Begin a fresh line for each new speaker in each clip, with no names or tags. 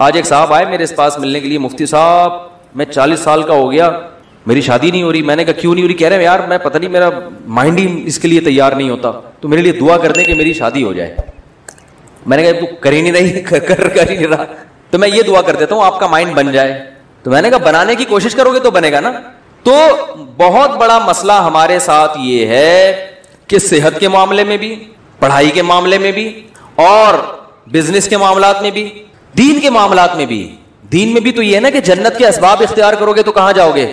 آج ایک صاحب آئے میرے پاس ملنے کے لیے, مفتی صاحب میں 40 سال کا ہو گیا, میری شادی نہیں ہو رہی. میں نے کہا کیوں نہیں ہو رہی؟ کہہ رہے ہیں یار میں پتہ نہیں میرا مائنڈ ہی اس کے لیے تیار نہیں ہوتا, تو میرے لیے دعا کر دیں کہ میری شادی ہو جائے. میں نے کہا تو کر ہی نہیں رہی, کر ہی نہیں رہا, تو میں یہ دعا کر دیتا ہوں آپ کا مائنڈ بن جائے. تو میں نے کہا بنانے کی کوشش کرو گے تو بنے گا نا. تو بہت بڑا مسئلہ ہمارے ساتھ یہ ہے کہ صحت کے معاملے میں بھی, پڑھائی کے معاملے میں بھی, اور بزنس کے معاملات میں بھی, دین کے معاملات میں بھی. دین میں بھی تو یہ ہے نا کہ جنت کے اسباب اختیار کرو گے تو کہاں جاؤ گے؟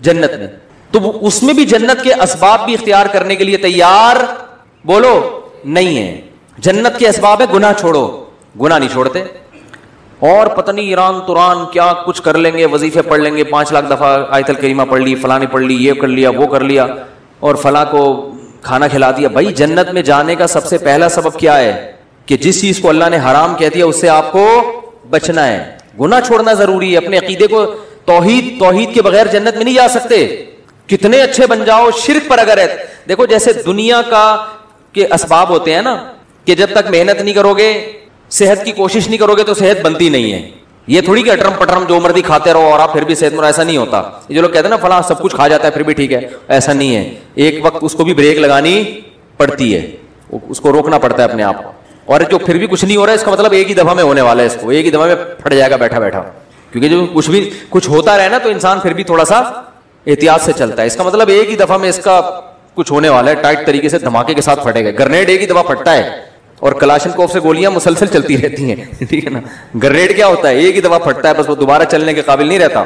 جنت میں. تو اس میں بھی جنت کے اسباب بھی اختیار کرنے کے لیے تیار بولو نہیں ہے. جنت کے اسباب ہے گناہ چھوڑو, گناہ نہیں چھوڑتے, اور پتہ نہیں ایران توران کیا کچھ کر لیں گے, وظیفے پڑھ لیں گے, 5 لاکھ دفعہ آیت الکریمہ پڑھ لی, فلاں نے پڑھ لی, یہ کر لیا, وہ کر لیا, اور فلاں کو کھانا کھلا دیا. بھائی جنت میں جانے کا سب سے پہلا سبب کیا ہے؟ کہ جس چیز کو اللہ نے حرام کہہ دیا اس سے آپ کو بچنا ہے. گناہ چھوڑنا ضروری ہے. اپنے عقیدے کو توحید کے بغیر جنت میں نہیں جا سکتے. کتنے اچھے بن جاؤ, شرک پر اگر ہے. دیکھو جیسے دنیا کا کے اسباب ہوتے ہیں نا, کہ جب تک محنت نہیں کرو گے, صحت کی کوشش نہیں کرو گے تو صحت بنتی نہیں ہے. یہ تھوڑی کہ اٹرم پٹرم جو مرضی کھاتے رہو اور آپ پھر بھی صحت مند, ایسا نہیں ہوتا. یہ جو لوگ کہتے ہیں نا فلاں سب کچھ کھا جاتا ہے پھر بھی ٹھیک ہے, ایسا نہیں ہے. ایک وقت اس کو بھی بریک لگانی پڑتی ہے, اس کو روکنا پڑتا ہے اپنے آپ کو. اور جو پھر بھی کچھ نہیں ہو رہا ہے اس کا مطلب ایک ہی دفعہ میں ہونے والا ہے, اس کو ایک ہی دفعہ میں پھٹ جائے گا بیٹھا بیٹھا. کیونکہ جو کچھ ہوتا رہے نا تو انسان پھر بھی تھوڑا سا احتیاط سے چلتا ہے. اس کا مطلب ایک ہی دفعہ میں اس کا کچھ ہونے والا ہے, ٹائٹ طریقے سے دھماکے کے ساتھ پھٹے گا. گرنیڈ ایک ہی دفعہ پھٹتا ہے اور کلاشن کوف سے گولیاں مسلسل چلتی رہتی ہیں, ٹھیک ہے نا. گرنیڈ کیا ہوتا ہے؟ ایک ہی دفعہ پھٹتا ہے, بس وہ دوبارہ چلنے کے قابل نہیں رہتا.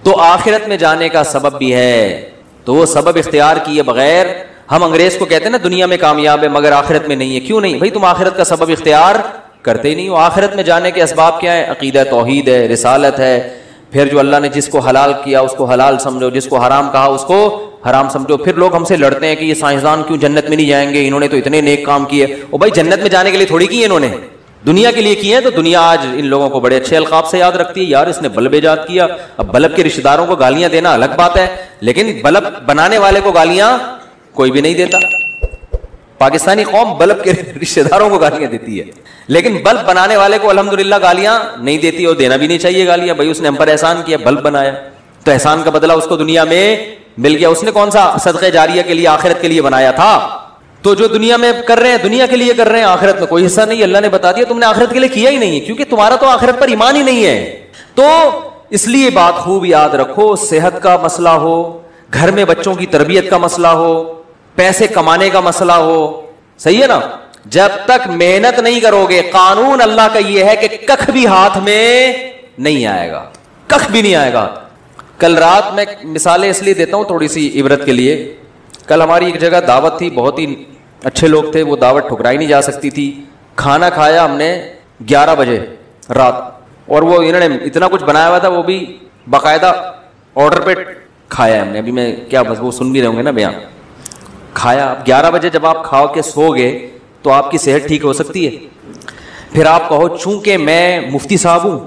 تو آخرت میں جانے کا سبب بھی ہے, تو وہ سبب اختیار کیے بغیر ہم انگریز کو کہتے ہیں نا دنیا میں کامیاب ہے مگر آخرت میں نہیں ہے. کیوں نہیں بھائی؟ تم آخرت کا سبب اختیار کرتے ہی نہیں ہو. آخرت میں جانے کے اسباب کیا ہے؟ عقیدہ توحید ہے, رسالت ہے. پھر جو اللہ نے جس کو حلال کیا اس کو حلال سمجھو, جس کو حرام کہا اس کو حرام سمجھو. پھر لوگ ہم سے لڑتے ہیں کہ یہ سائنسدان کیوں جنت میں نہیں جائیں گے, انہوں نے تو اتنے نیک کام کیے. او بھائی جنت میں جانے کے لیے تھوڑی کیے انہوں نے, دنیا کے لیے کیے ہیں. تو دنیا آج ان لوگوں کو بڑے اچھے القاب سے یاد رکھتی ہے, یار اس نے بلب ایجاد کیا. اب بلب کے رشتہ داروں کو گالیاں دینا الگ بات ہے, لیکن بلب بنانے والے کو گالیاں کوئی بھی نہیں دیتا. پاکستانی قوم بلب کے رشتہ داروں کو گالیاں دیتی ہے, لیکن بلب بنانے والے کو الحمدللہ گالیاں نہیں دیتی, اور دینا بھی نہیں چاہیے گالیاں. بھائی اس نے ہم پر احسان کیا, بلب بنایا, تو احسان کا بدلہ اس کو دنیا میں مل گیا. اس نے کون سا صدقہ جاریہ کے لیے آخرت کے لیے بنایا تھا؟ تو جو دنیا میں کر رہے ہیں دنیا کے لیے کر رہے ہیں, آخرت میں کوئی حصہ نہیں. اللہ نے بتا دیا تم نے آخرت کے لیے کیا ہی نہیں ہے, کیونکہ تمہارا تو آخرت پر ایمان ہی نہیں ہے. تو اس لیے بات خوب یاد رکھو, صحت کا مسئلہ ہو, گھر میں بچوں کی تربیت کا مسئلہ ہو, پیسے کمانے کا مسئلہ ہو, صحیح ہے نا, جب تک محنت نہیں کرو گے, قانون اللہ کا یہ ہے کہ کخ بھی ہاتھ میں نہیں آئے گا, کخ بھی نہیں آئے گا. کل رات میں مثالیں اس لیے دیتا ہوں تھوڑی سی عبرت کے لیے. کل ہماری ایک جگہ دعوت تھی, بہت ہی اچھے لوگ تھے, وہ دعوت ٹھکرائی نہیں جا سکتی تھی. کھانا کھایا ہم نے 11 بجے رات, اور وہ انہوں نے اتنا کچھ بنایا ہوا تھا, وہ بھی باقاعدہ آرڈر پہ کھایا ہم نے. ابھی میں کیا بس وہ سن بھی رہے ہوں گے نا بیان. کھایا 11 بجے, جب آپ کھاؤ کے سو گئے تو آپ کی صحت ٹھیک ہو سکتی ہے؟ پھر آپ کہو چونکہ میں مفتی صاحب ہوں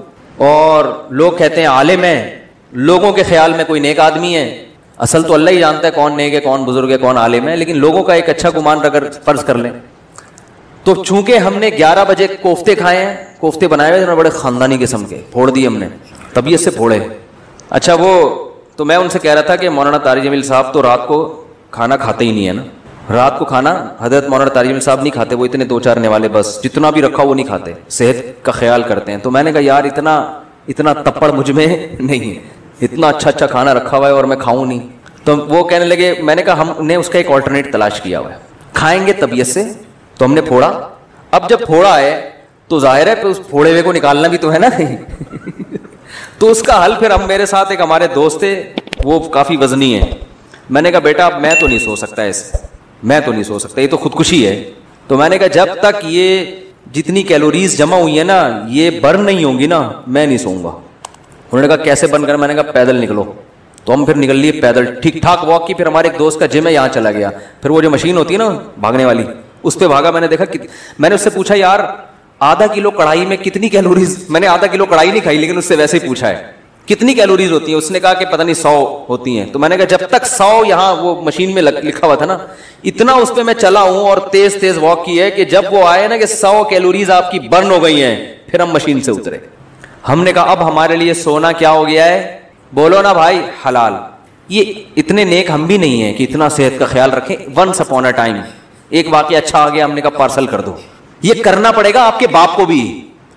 اور لوگ کہتے ہیں عالم ہیں, لوگوں کے خیال میں کوئی نیک آدمی ہے, اصل تو اللہ ہی جانتا ہے کون نیک ہے, کون بزرگ ہے, کون عالم ہے, لیکن لوگوں کا ایک اچھا گمان اگر فرض کر لیں تو چونکہ ہم نے 11 بجے کوفتے کھائے ہیں, کوفتے بنائے ہوئے بڑے خاندانی قسم کے, پھوڑ دیے ہم نے, طبیعت سے پھوڑے. اچھا وہ تو میں ان سے کہہ رہا تھا کہ مولانا طارق جمیل صاحب تو رات کو کھانا کھاتے ہی نہیں ہے نا, رات کو کھانا حضرت مولانا طارق جمیل صاحب نہیں کھاتے, وہ اتنے 2-4 نوالے بس جتنا بھی رکھا وہ نہیں کھاتے, صحت کا خیال کرتے ہیں. تو میں نے کہا یار اتنا تپڑ مجھ میں نہیں ہے, اتنا اچھا کھانا رکھا ہوا ہے اور میں کھاؤں نہیں. تو وہ کہنے لگے, میں نے کہا ہم نے اس کا ایک آلٹرنیٹ تلاش کیا ہوا ہے, کھائیں گے طبیعت سے. تو ہم نے پھوڑا, اب جب پھوڑا ہے تو ظاہر ہے پھر اس پھوڑے ہوئے کو نکالنا بھی تو ہے نا کہیں. تو اس کا حل پھر ہم میرے ساتھ ایک ہمارے دوست تھے, وہ کافی وزنی ہیں. میں نے کہا بیٹا اب میں تو نہیں سو سکتا ایسے, میں تو نہیں سو سکتا, یہ تو خودکشی ہے. تو میں نے کہا جب تک یہ جتنی کیلوریز جمع ہوئی ہیں نا یہ برن نہیں ہوں گی نا میں نہیں سوؤں گا. انہوں نے کہا کیسے برن کرنا؟ میں نے کہا پیدل نکلو. تو ہم پھر نکل لیے پیدل, ٹھیک ٹھاک واک کی. پھر ہمارے ایک دوست کا جم ہے یہاں چلا گیا, پھر وہ جو مشین ہوتی ہے نا بھاگنے والی اس پہ بھاگا. میں نے دیکھا, میں نے اس سے پوچھا یار آدھا کلو کڑھائی میں کتنی کیلوریز, میں نے آدھا کلو کڑھائی نہیں کھائی لیکن اس سے ویسے ہی پوچھا ہے کتنی کیلوریز ہوتی ہیں. اس نے کہا کہ پتہ نہیں 100 ہوتی ہیں. تو میں نے کہا جب تک 100 یہاں وہ مشین میں لکھا ہوا تھا نا, اتنا اس پہ میں چلا ہوں اور تیز واک کی ہے کہ جب وہ آئے نا کہ 100 کیلوریز آپ کی برن ہو گئی ہیں پھر ہم مشین سے اترے. ہم نے کہا اب ہمارے لیے سونا کیا ہو گیا ہے؟ بولو نا بھائی، حلال. یہ اتنے نیک ہم بھی نہیں ہیں کہ اتنا صحت کا خیال رکھیں. ونس اپون اے ٹائم ایک واقعہ اچھا آ گیا, ہم نے کہا پارسل کر دو. یہ کرنا پڑے گا آپ کے باپ کو بھی,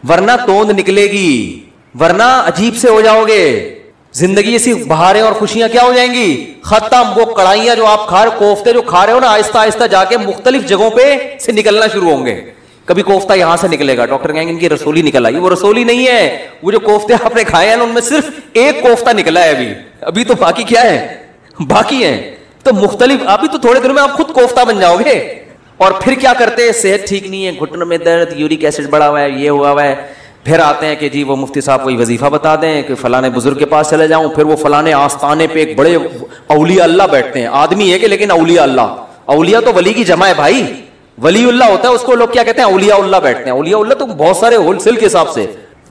ورنہ توند نکلے گی, ورنہ عجیب سے ہو جاؤ گے. زندگی ایسی بہاریں اور خوشیاں کیا ہو جائیں گی, ختم. وہ کڑھائیاں جو آپ کھا رہے, کوفتے جو کھا رہے ہو نا, آہستہ آہستہ جا کے مختلف جگہوں پہ سے نکلنا شروع ہوں گے. کبھی کوفتہ یہاں سے نکلے گا, ڈاکٹر کہیں گے ان کی رسولی نکل آئی. وہ رسولی نہیں ہے, وہ جو کوفتے آپ نے کھائے ہیں نا ان میں صرف ایک کوفتہ نکلا ہے ابھی تو باقی کیا ہے, باقی ہیں. تو مختلف, ابھی تو تھوڑے دنوں میں آپ خود کوفتہ بن جاؤ گے. اور پھر کیا کرتے ہیں, صحت ٹھیک نہیں ہے, گھٹنوں میں درد, یورک ایسڈ بڑھا ہوا ہے, یہ ہوا ہوا ہے. پھر آتے ہیں کہ جی وہ مفتی صاحب کوئی وظیفہ بتا دیں کہ فلانے بزرگ کے پاس چلے جاؤں. پھر وہ فلانے آستانے پہ ایک بڑے اولیاء اللہ بیٹھتے ہیں, آدمی ہے کہ لیکن اولیاء اللہ. اولیاء تو ولی کی جمع ہے بھائی, ولی اللہ ہوتا ہے, اس کو لوگ کیا کہتے ہیں, اولیاء اللہ بیٹھتے ہیں. اولیاء اللہ تو بہت سارے ہول سیل کے حساب سے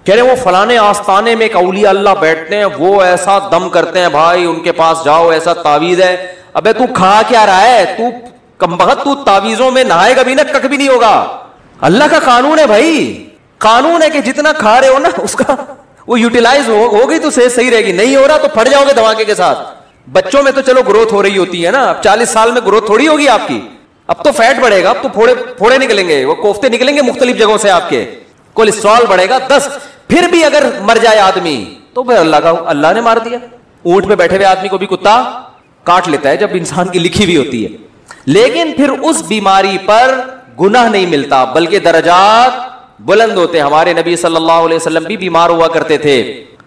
کہہ رہے ہیں. وہ فلانے آستانے میں ایک اولیاء اللہ بیٹھتے ہیں, وہ ایسا دم کرتے ہیں بھائی, ان کے پاس جاؤ, ایسا تعویذ ہے. ابے تو کھا کیا رہا ہے, تو کمبخت, تو تعویذوں میں نہائے گا بھی نہ, کک بھی نہیں ہوگا. اللہ کا قانون ہے بھائی, قانون ہے کہ جتنا کھا رہے ہو نا اس کا وہ یوٹیلائز ہو گئی تو صحت صحیح رہے گی. نہیں ہو رہا تو پھٹ جاؤ گے دھماکے کے ساتھ. بچوں میں تو چلو گروتھ ہو رہی ہوتی ہے نا, اب 40 سال میں گروتھ تھوڑی ہوگی آپ کی, اب تو فیٹ بڑھے گا, اب تو پھوڑے نکلیں گے, وہ کوفتے نکلیں گے مختلف جگہوں سے, آپ کے کولیسٹرول بڑھے گا 10. پھر بھی اگر مر جائے آدمی تو پھر اللہ نے مار دیا. اونٹ پہ بیٹھے ہوئے آدمی کو بھی کتا کاٹ لیتا ہے جب انسان کی لکھی ہوئی ہوتی ہے. لیکن پھر اس بیماری پر گناہ نہیں ملتا بلکہ درجات بلند ہوتے. ہمارے نبی صلی اللہ علیہ وسلم بھی بیمار ہوا کرتے تھے,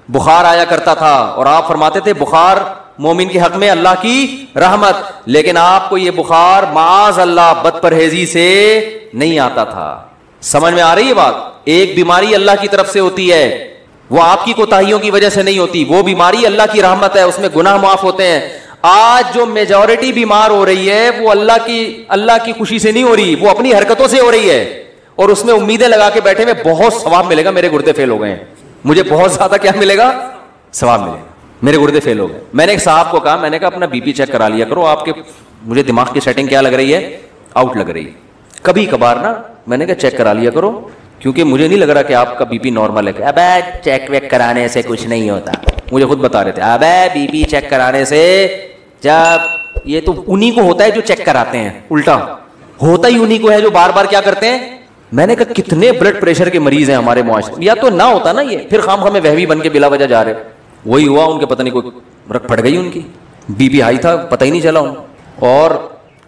بخار آیا کرتا تھا, اور آپ فرماتے تھے بخار مومن کے حق میں اللہ کی رحمت. لیکن آپ کو یہ بخار معاذ اللہ بد پرہیزی سے نہیں آتا تھا. سمجھ میں آ رہی ہے بات؟ ایک بیماری اللہ کی طرف سے ہوتی ہے, وہ آپ کی کوتاہیوں کی وجہ سے نہیں ہوتی. وہ بیماری اللہ کی رحمت ہے, اس میں گناہ معاف ہوتے ہیں. آج جو میجورٹی بیمار ہو رہی ہے وہ اللہ کی خوشی سے نہیں ہو رہی, وہ اپنی حرکتوں سے ہو رہی ہے, اور اس میں امیدیں لگا کے بیٹھے میں بہت ثواب ملے گا, میرے گردے فیل ہو گئے ہیں, مجھے بہت زیادہ کیا ملے گا, ثواب ملے گا, میرے گردے فیل ہو گئے. میں نے ایک صاحب کو کہا, میں نے کہا اپنا بی پی چیک کرا لیا کرو, آپ کے مجھے دماغ کی سیٹنگ کیا لگ رہی ہے, آؤٹ لگ رہی ہے. کبھی کبھار نا میں نے کہا چیک کرا لیا کرو, کیونکہ مجھے نہیں لگ رہا کہ آپ کا بی پی نارمل ہے. ابے چیک ویک کرانے سے کچھ نہیں ہوتا, مجھے خود بتا رہے تھے. ابے بی پی چیک کرانے سے, جب یہ تو انہی کو ہوتا ہے جو چیک کراتے ہیں, الٹا ہوتا ہی انہی کو ہے جو بار بار کیا کرتے ہیں. میں نے کہا کتنے بلڈ پریشر کے مریض ہیں ہمارے معاشرے میں, یا تو نہ ہوتا نا یہ, پھر خام خواہ میں وہمی بن کے بلا وجہ جا رہے. وہی ہوا, ان کے پتہ نہیں کوئی رکھ پڑ گئی, ان کی بی پی ہائی تھا, پتہ ہی نہیں چلا. اور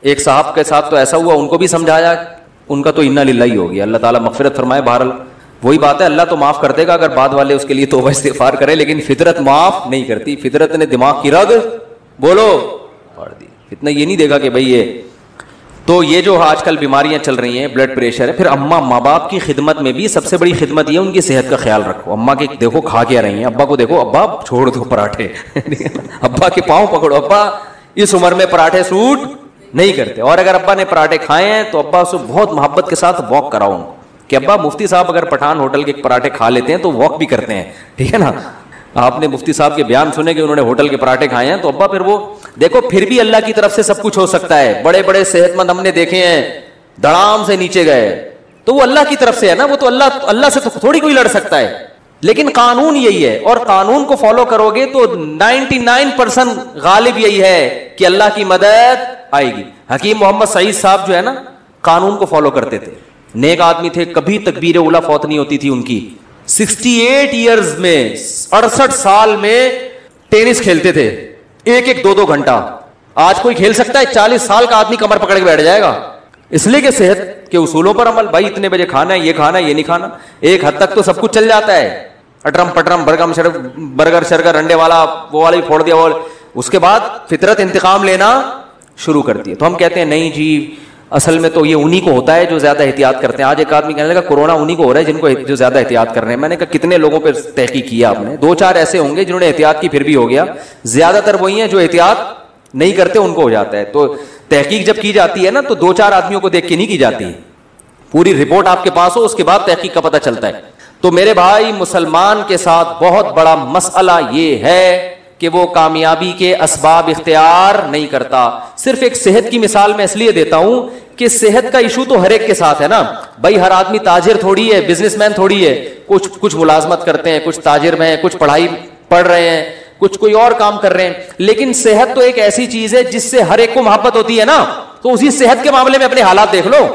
ایک صاحب کے ساتھ تو ایسا ہوا, ان کو بھی سمجھایا, ان کا تو انا للہ ہی ہو گیا, اللہ تعالیٰ مغفرت فرمائے. بہرحال وہی بات ہے, اللہ تو معاف کر دے گا اگر بعد والے اس کے لیے توبہ استغفار کرے, لیکن فطرت معاف نہیں کرتی. فطرت نے دماغ کی رگ بولو پاڑ دی. اتنا یہ نہیں دے گا کہ بھائی یہ تو یہ جو آج کل بیماریاں چل رہی ہیں, بلڈ پریشر ہے. پھر اماں ماں باپ کی خدمت میں بھی سب سے بڑی خدمت یہ ان کی صحت کا خیال رکھو. اماں کے دیکھو کھا کے رہی ہیں, ابا کو دیکھو, ابا چھوڑ دو پراٹھے, ابا کے پاؤں پکڑو, ابا اس عمر میں پراٹھے سوٹ نہیں کرتے. اور اگر ابا نے پراٹھے کھائے ہیں تو ابا سے بہت محبت کے ساتھ واک کراؤ ان کو, کہ ابا مفتی صاحب اگر پٹھان ہوٹل کے پراٹھے کھا لیتے ہیں تو واک بھی کرتے ہیں, ٹھیک ہے نا. آپ نے مفتی صاحب کے بیان سنے کہ انہوں نے ہوٹل کے پراٹھے کھائے ہیں, تو ابا پھر وہ دیکھو, پھر بھی اللہ کی طرف سے سب کچھ ہو سکتا ہے. بڑے بڑے صحت مند ہم نے دیکھے ہیں دھڑام سے نیچے گئے, تو وہ اللہ کی طرف سے ہے نا, وہ تو اللہ سے تو تھوڑی کوئی لڑ سکتا ہے. لیکن قانون یہی ہے, اور قانون کو فالو کرو گے تو 99% غالب یہی ہے کہ اللہ کی مدد آئے گی. حکیم محمد سعید صاحب جو ہے نا, قانون کو فالو کرتے تھے, نیک آدمی تھے, کبھی تکبیر اولا فوت نہیں ہوتی تھی ان کی. 68 ایئرز میں 68 سال میں ٹینس کھیلتے تھے, 1-2 گھنٹہ. آج کوئی کھیل سکتا ہے؟ 40 سال کا آدمی کمر پکڑ کے بیٹھ جائے گا. اس لیے کہ صحت کے اصولوں پر عمل, بھائی اتنے بجے کھانا ہے, یہ کھانا ہے, یہ نہیں کھانا. ایک حد تک تو سب کچھ چل جاتا ہے, اٹرم پٹرم برگر شرگر انڈے والا وہ والا بھی پھوڑ دیا, اس کے بعد فطرت انتقام لینا شروع کرتی ہے. تو ہم کہتے ہیں نہیں جی, اصل میں تو یہ انہی کو ہوتا ہے جو زیادہ احتیاط کرتے ہیں. آج ایک آدمی کہنے لگا کورونا انہی کو ہو رہا ہے جن کو جو زیادہ احتیاط کر رہے ہیں. میں نے کہا کتنے لوگوں پہ تحقیق کیا آپ نے؟ 2-4 ایسے ہوں گے جنہوں نے احتیاط کی پھر بھی ہو گیا. زیادہ تر وہی ہیں جو احتیاط نہیں کرتے, ان کو ہو جاتا ہے. تو تحقیق جب کی جاتی ہے نا تو 2-4 آدمیوں کو دیکھ کے نہیں کی جاتی, پوری رپورٹ آپ کے پاس ہو, اس کے بعد تحقیق کا پتہ چلتا ہے. تو میرے بھائی, مسلمان کے ساتھ بہت بڑا مسئلہ یہ ہے کہ وہ کامیابی کے اسباب اختیار نہیں کرتا. صرف ایک صحت کی مثال میں اس لیے دیتا ہوں کہ صحت کا ایشو تو ہر ایک کے ساتھ ہے نا بھائی. ہر آدمی تاجر تھوڑی ہے, بزنس مین تھوڑی ہے. کچھ ملازمت کرتے ہیں, کچھ تاجر میں ہیں, کچھ پڑھائی پڑھ رہے ہیں, کچھ کوئی اور کام کر رہے ہیں. لیکن صحت تو ایک ایسی چیز ہے جس سے ہر ایک کو محبت ہوتی ہے نا. تو اسی صحت کے معاملے میں اپنے حالات دیکھ لو,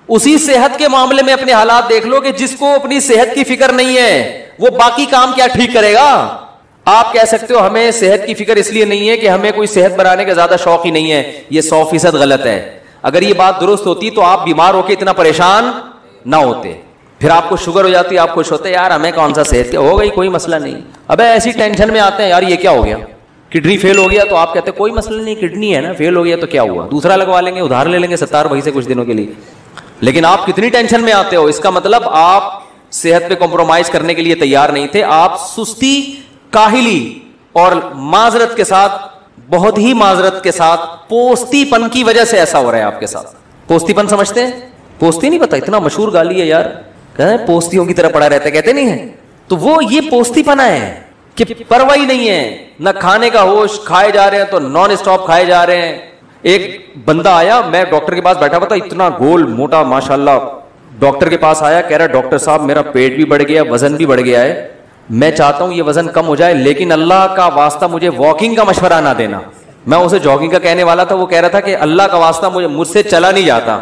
اسی صحت کے معاملے میں اپنے حالات دیکھ لو کہ جس کو اپنی صحت کی فکر نہیں ہے وہ باقی کام کیا ٹھیک کرے گا. آپ کہہ سکتے ہو ہمیں صحت کی فکر اس لیے نہیں ہے کہ ہمیں کوئی صحت بنانے کا زیادہ شوق ہی نہیں ہے. یہ 100% غلط ہے. اگر یہ بات درست ہوتی تو آپ بیمار ہو کے اتنا پریشان نہ ہوتے. پھر آپ کو شوگر ہو جاتی, آپ خوش ہوتے یار ہمیں کون سا صحت ہو گئی, کوئی مسئلہ نہیں. ابے ایسی ٹینشن میں آتے ہیں یار یہ کیا ہو گیا, کڈنی فیل ہو گیا, تو آپ کہتے ہیں کوئی مسئلہ نہیں, کڈنی ہے نا, فیل ہو گیا تو کیا ہوا, دوسرا لگوا لیں گے, ادھار لے لیں گے 70 بھائی سے کچھ دنوں کے لیے. لیکن آپ کتنی ٹینشن میں آتے ہو, اس کا مطلب آپ صحت پہ کمپرومائز کرنے کے لیے تیار نہیں تھے. آپ سستی, کاہلی اور معذرت کے ساتھ, بہت ہی معذرت کے ساتھ, پوستی پن کی وجہ سے ایسا ہو رہا ہے آپ کے ساتھ. پوستی پن سمجھتے ہیں؟ پوستی نہیں پتا, اتنا مشہور گالی ہے یار, پوستیوں کی طرح پڑا رہتا ہے, کہتے نہیں ہے. تو وہ یہ پوستی پنا ہے کہ پرواہ نہیں ہے, نہ کھانے کا ہوش, کھائے جا رہے ہیں تو نان اسٹاپ کھائے جا رہے ہیں. ایک بندہ آیا, میں ڈاکٹر کے پاس بیٹھا ہوا تھا, اتنا گول موٹا ماشاءاللہ, ڈاکٹر کے پاس آیا, کہہ رہا ڈاکٹر صاحب میرا پیٹ بھی بڑھ گیا, وزن بھی بڑھ گیا ہے, میں چاہتا ہوں یہ وزن کم ہو جائے, لیکن اللہ کا واسطہ مجھے واکنگ کا مشورہ نہ دینا. میں اسے جاگنگ کا کہنے والا تھا, وہ کہہ رہا تھا کہ اللہ کا واسطہ مجھ سے چلا نہیں جاتا,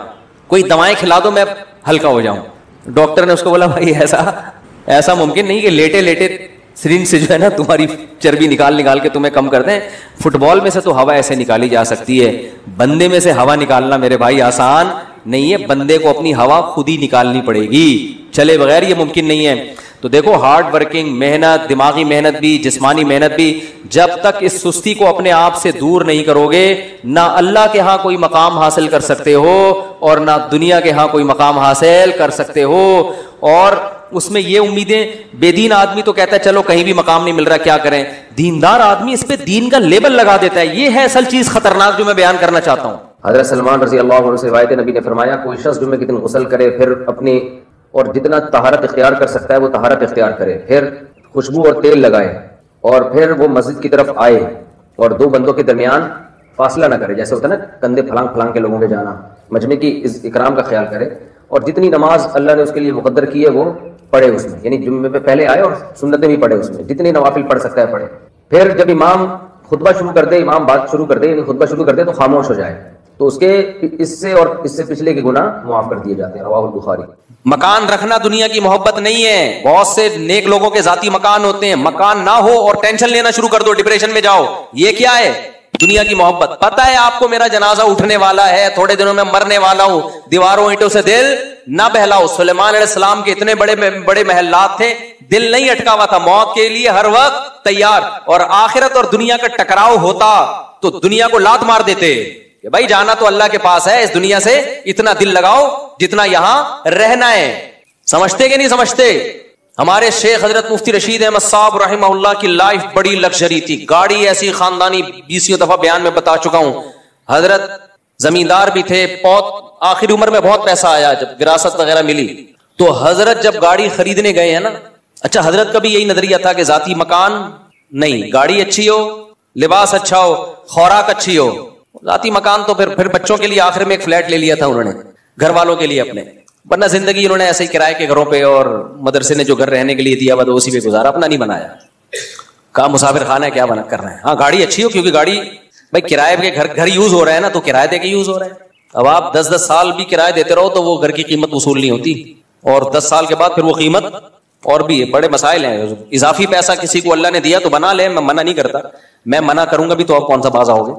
کوئی دوائیں کھلا دو میں ہلکا ہو جاؤں. ڈاکٹر نے اس کو بولا بھائی ایسا ممکن نہیں کہ لیٹے لیٹے سرنج سے جو ہے نا تمہاری چربی نکال کے تمہیں کم کر دیں. فٹ بال میں سے تو ہوا ایسے نکالی جا سکتی ہے, بندے میں سے ہوا نکالنا میرے بھائی آسان نہیں ہے. بندے کو اپنی ہوا خود ہی نکالنی پڑے گی, چلے بغیر یہ ممکن نہیں ہے. تو دیکھو ہارڈ ورکنگ, محنت, دماغی محنت بھی, جسمانی محنت بھی, جب تک اس سستی کو اپنے آپ سے دور نہیں کرو گے, نہ اللہ کے ہاں کوئی مقام حاصل کر سکتے ہو اور نہ دنیا کے ہاں کوئی مقام حاصل کر سکتے ہو. اور اس میں یہ امیدیں, بے دین آدمی تو کہتا ہے چلو کہیں بھی مقام نہیں مل رہا کیا کریں, دیندار آدمی اس پہ دین کا لیبل لگا دیتا ہے. یہ ہے اصل چیز خطرناک جو میں بیان کرنا چاہتا ہوں. حضرت سلمان رضی اللہ عنہ سے روایت, نبی نے فرمایا کوئی شخص جمعے کے دن غسل کرے, پھر اپنی اور جتنا طہارت اختیار کر سکتا ہے وہ طہارت اختیار کرے, پھر خوشبو اور تیل لگائے, اور پھر وہ مسجد کی طرف آئے اور دو بندوں کے درمیان فاصلہ نہ کرے, جیسے ہوتا ہے نا کندھے پھلانگ کے لوگوں کے جانا, مجمع کی اکرام کا خیال کرے, اور جتنی نماز اللہ نے اس کے لیے مقدر کی ہے وہ پڑھے اس میں, یعنی جمعے پہ پہلے آئے اور سنتیں بھی پڑھے اس میں, جتنی نوافل پڑھ سکتا ہے پڑھے. پھر جب امام خطبہ شروع کر دے, امام بات شروع کر دے, یعنی خطبہ شروع کر دے تو خاموش ہو جائے, تو اس کے اس سے اور اس سے پچھلے کے گناہ معاف کر دیے جاتے ہیں. رواہ البخاری. مکان رکھنا دنیا کی محبت نہیں ہے. بہت سے نیک لوگوں کے ذاتی مکان ہوتے ہیں, مکان نہ ہو اور ٹینشن لینا شروع کر دو, ڈپریشن میں جاؤ, یہ کیا ہے؟ دنیا کی محبت. پتہ ہے آپ کو میرا جنازہ اٹھنے والا ہے, تھوڑے دنوں میں مرنے والا ہوں, دیواروں اینٹوں سے دل نہ بہلاؤ. سلیمان علیہ السلام کے اتنے بڑے محلات تھے, دل نہیں اٹکا ہوا تھا, موت کے لیے ہر وقت تیار. اور آخرت اور دنیا کا ٹکراؤ ہوتا تو دنیا کو لات مار دیتے کہ بھائی جانا تو اللہ کے پاس ہے, اس دنیا سے اتنا دل لگاؤ جتنا یہاں رہنا ہے. سمجھتے کہ نہیں سمجھتے؟ ہمارے شیخ حضرت مفتی رشید احمد صاحب رحمہ اللہ کی لائف بڑی لگژری تھی, گاڑی ایسی خاندانی 20 دفعہ بیان میں بتا چکا ہوں. حضرت زمیندار بھی تھے, بہت آخری عمر میں بہت پیسہ آیا, جب وراثت وغیرہ ملی تو حضرت جب گاڑی خریدنے گئے ہیں نا, اچھا حضرت کا بھی یہی نظریہ تھا کہ ذاتی مکان نہیں, گاڑی اچھی ہو, لباس اچھا ہو, خوراک اچھی ہو. ذاتی مکان تو پھر بچوں کے لیے آخر میں ایک فلیٹ لے لیا تھا انہوں نے, گھر والوں کے لیے اپنے, ورنہ زندگی انہوں نے ایسے ہی کرائے کے گھروں پہ اور مدرسے نے جو گھر رہنے کے لیے دیا وہ اسی پہ گزارا, اپنا نہیں بنایا. کہا مسافر خانہ ہے, کیا بنا کر رہے ہیں. ہاں گاڑی اچھی ہو, کیونکہ گاڑی بھائی کرائے پہ گھر یوز ہو رہا ہے نا, تو کرایہ دے کے یوز ہو رہا ہے. اب آپ 10 سال بھی کرایہ دیتے رہو تو وہ گھر کی قیمت وصول نہیں ہوتی, اور 10 سال کے بعد پھر وہ قیمت اور بھی بڑے مسائل ہیں. اضافی پیسہ کسی کو اللہ نے دیا تو بنا لے, میں منع نہیں کرتا, میں منع کروں گا بھی تو آپ کون سا باز آؤ گے.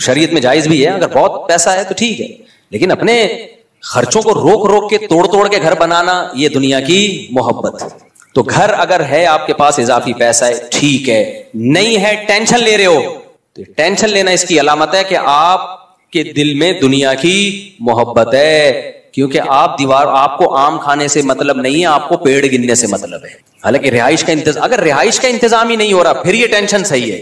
شریعت میں جائز بھی ہے, اگر بہت پیسہ ہے تو ٹھیک ہے, لیکن اپنے خرچوں کو روک کے توڑ کے گھر بنانا, یہ دنیا کی محبت. تو گھر اگر ہے آپ کے پاس اضافی پیسہ ہے ٹھیک ہے, نہیں ہے ٹینشن لے رہے ہو, تو ٹینشن لینا اس کی علامت ہے کہ آپ کے دل میں دنیا کی محبت ہے, کیونکہ آپ کو آم کھانے سے مطلب نہیں ہے, آپ کو پیڑ گننے سے مطلب ہے. حالانکہ رہائش کا انتظام, اگر رہائش کا انتظام ہی نہیں ہو رہا پھر یہ ٹینشن صحیح ہے.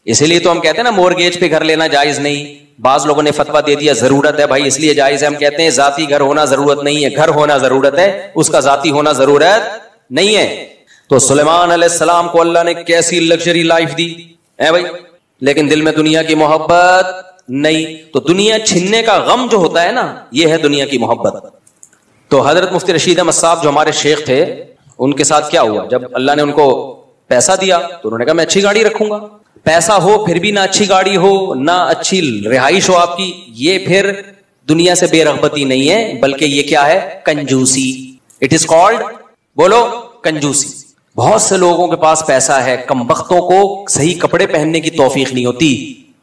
اسی لیے تو ہم کہتے ہیں نا مورگیج پہ گھر لینا جائز نہیں. بعض لوگوں نے فتویٰ دے دیا ضرورت ہے بھائی اس لیے جائز ہے. ہم کہتے ہیں ذاتی گھر ہونا ضرورت نہیں ہے, گھر ہونا ضرورت ہے, اس کا ذاتی ہونا ضرورت نہیں ہے. تو سلیمان علیہ السلام کو اللہ نے کیسی لگژری لائف دی, ہے بھائی, لیکن دل میں دنیا کی محبت نہیں. تو دنیا چھننے کا غم جو ہوتا ہے نا, یہ ہے دنیا کی محبت. تو حضرت مفتی رشید احمد صاحب جو ہمارے شیخ تھے, ان کے ساتھ کیا ہوا, جب اللہ نے ان کو پیسہ دیا تو انہوں نے کہا میں اچھی گاڑی رکھوں گا. پیسہ ہو پھر بھی نہ اچھی گاڑی ہو نہ اچھی رہائش ہو آپ کی, یہ پھر دنیا سے بے رغبتی نہیں ہے, بلکہ یہ کیا ہے, کنجوسی. اٹ از کالڈ, بولو, کنجوسی. بہت سے لوگوں کے پاس پیسہ ہے, کم بختوں کو صحیح کپڑے پہننے کی توفیق نہیں ہوتی,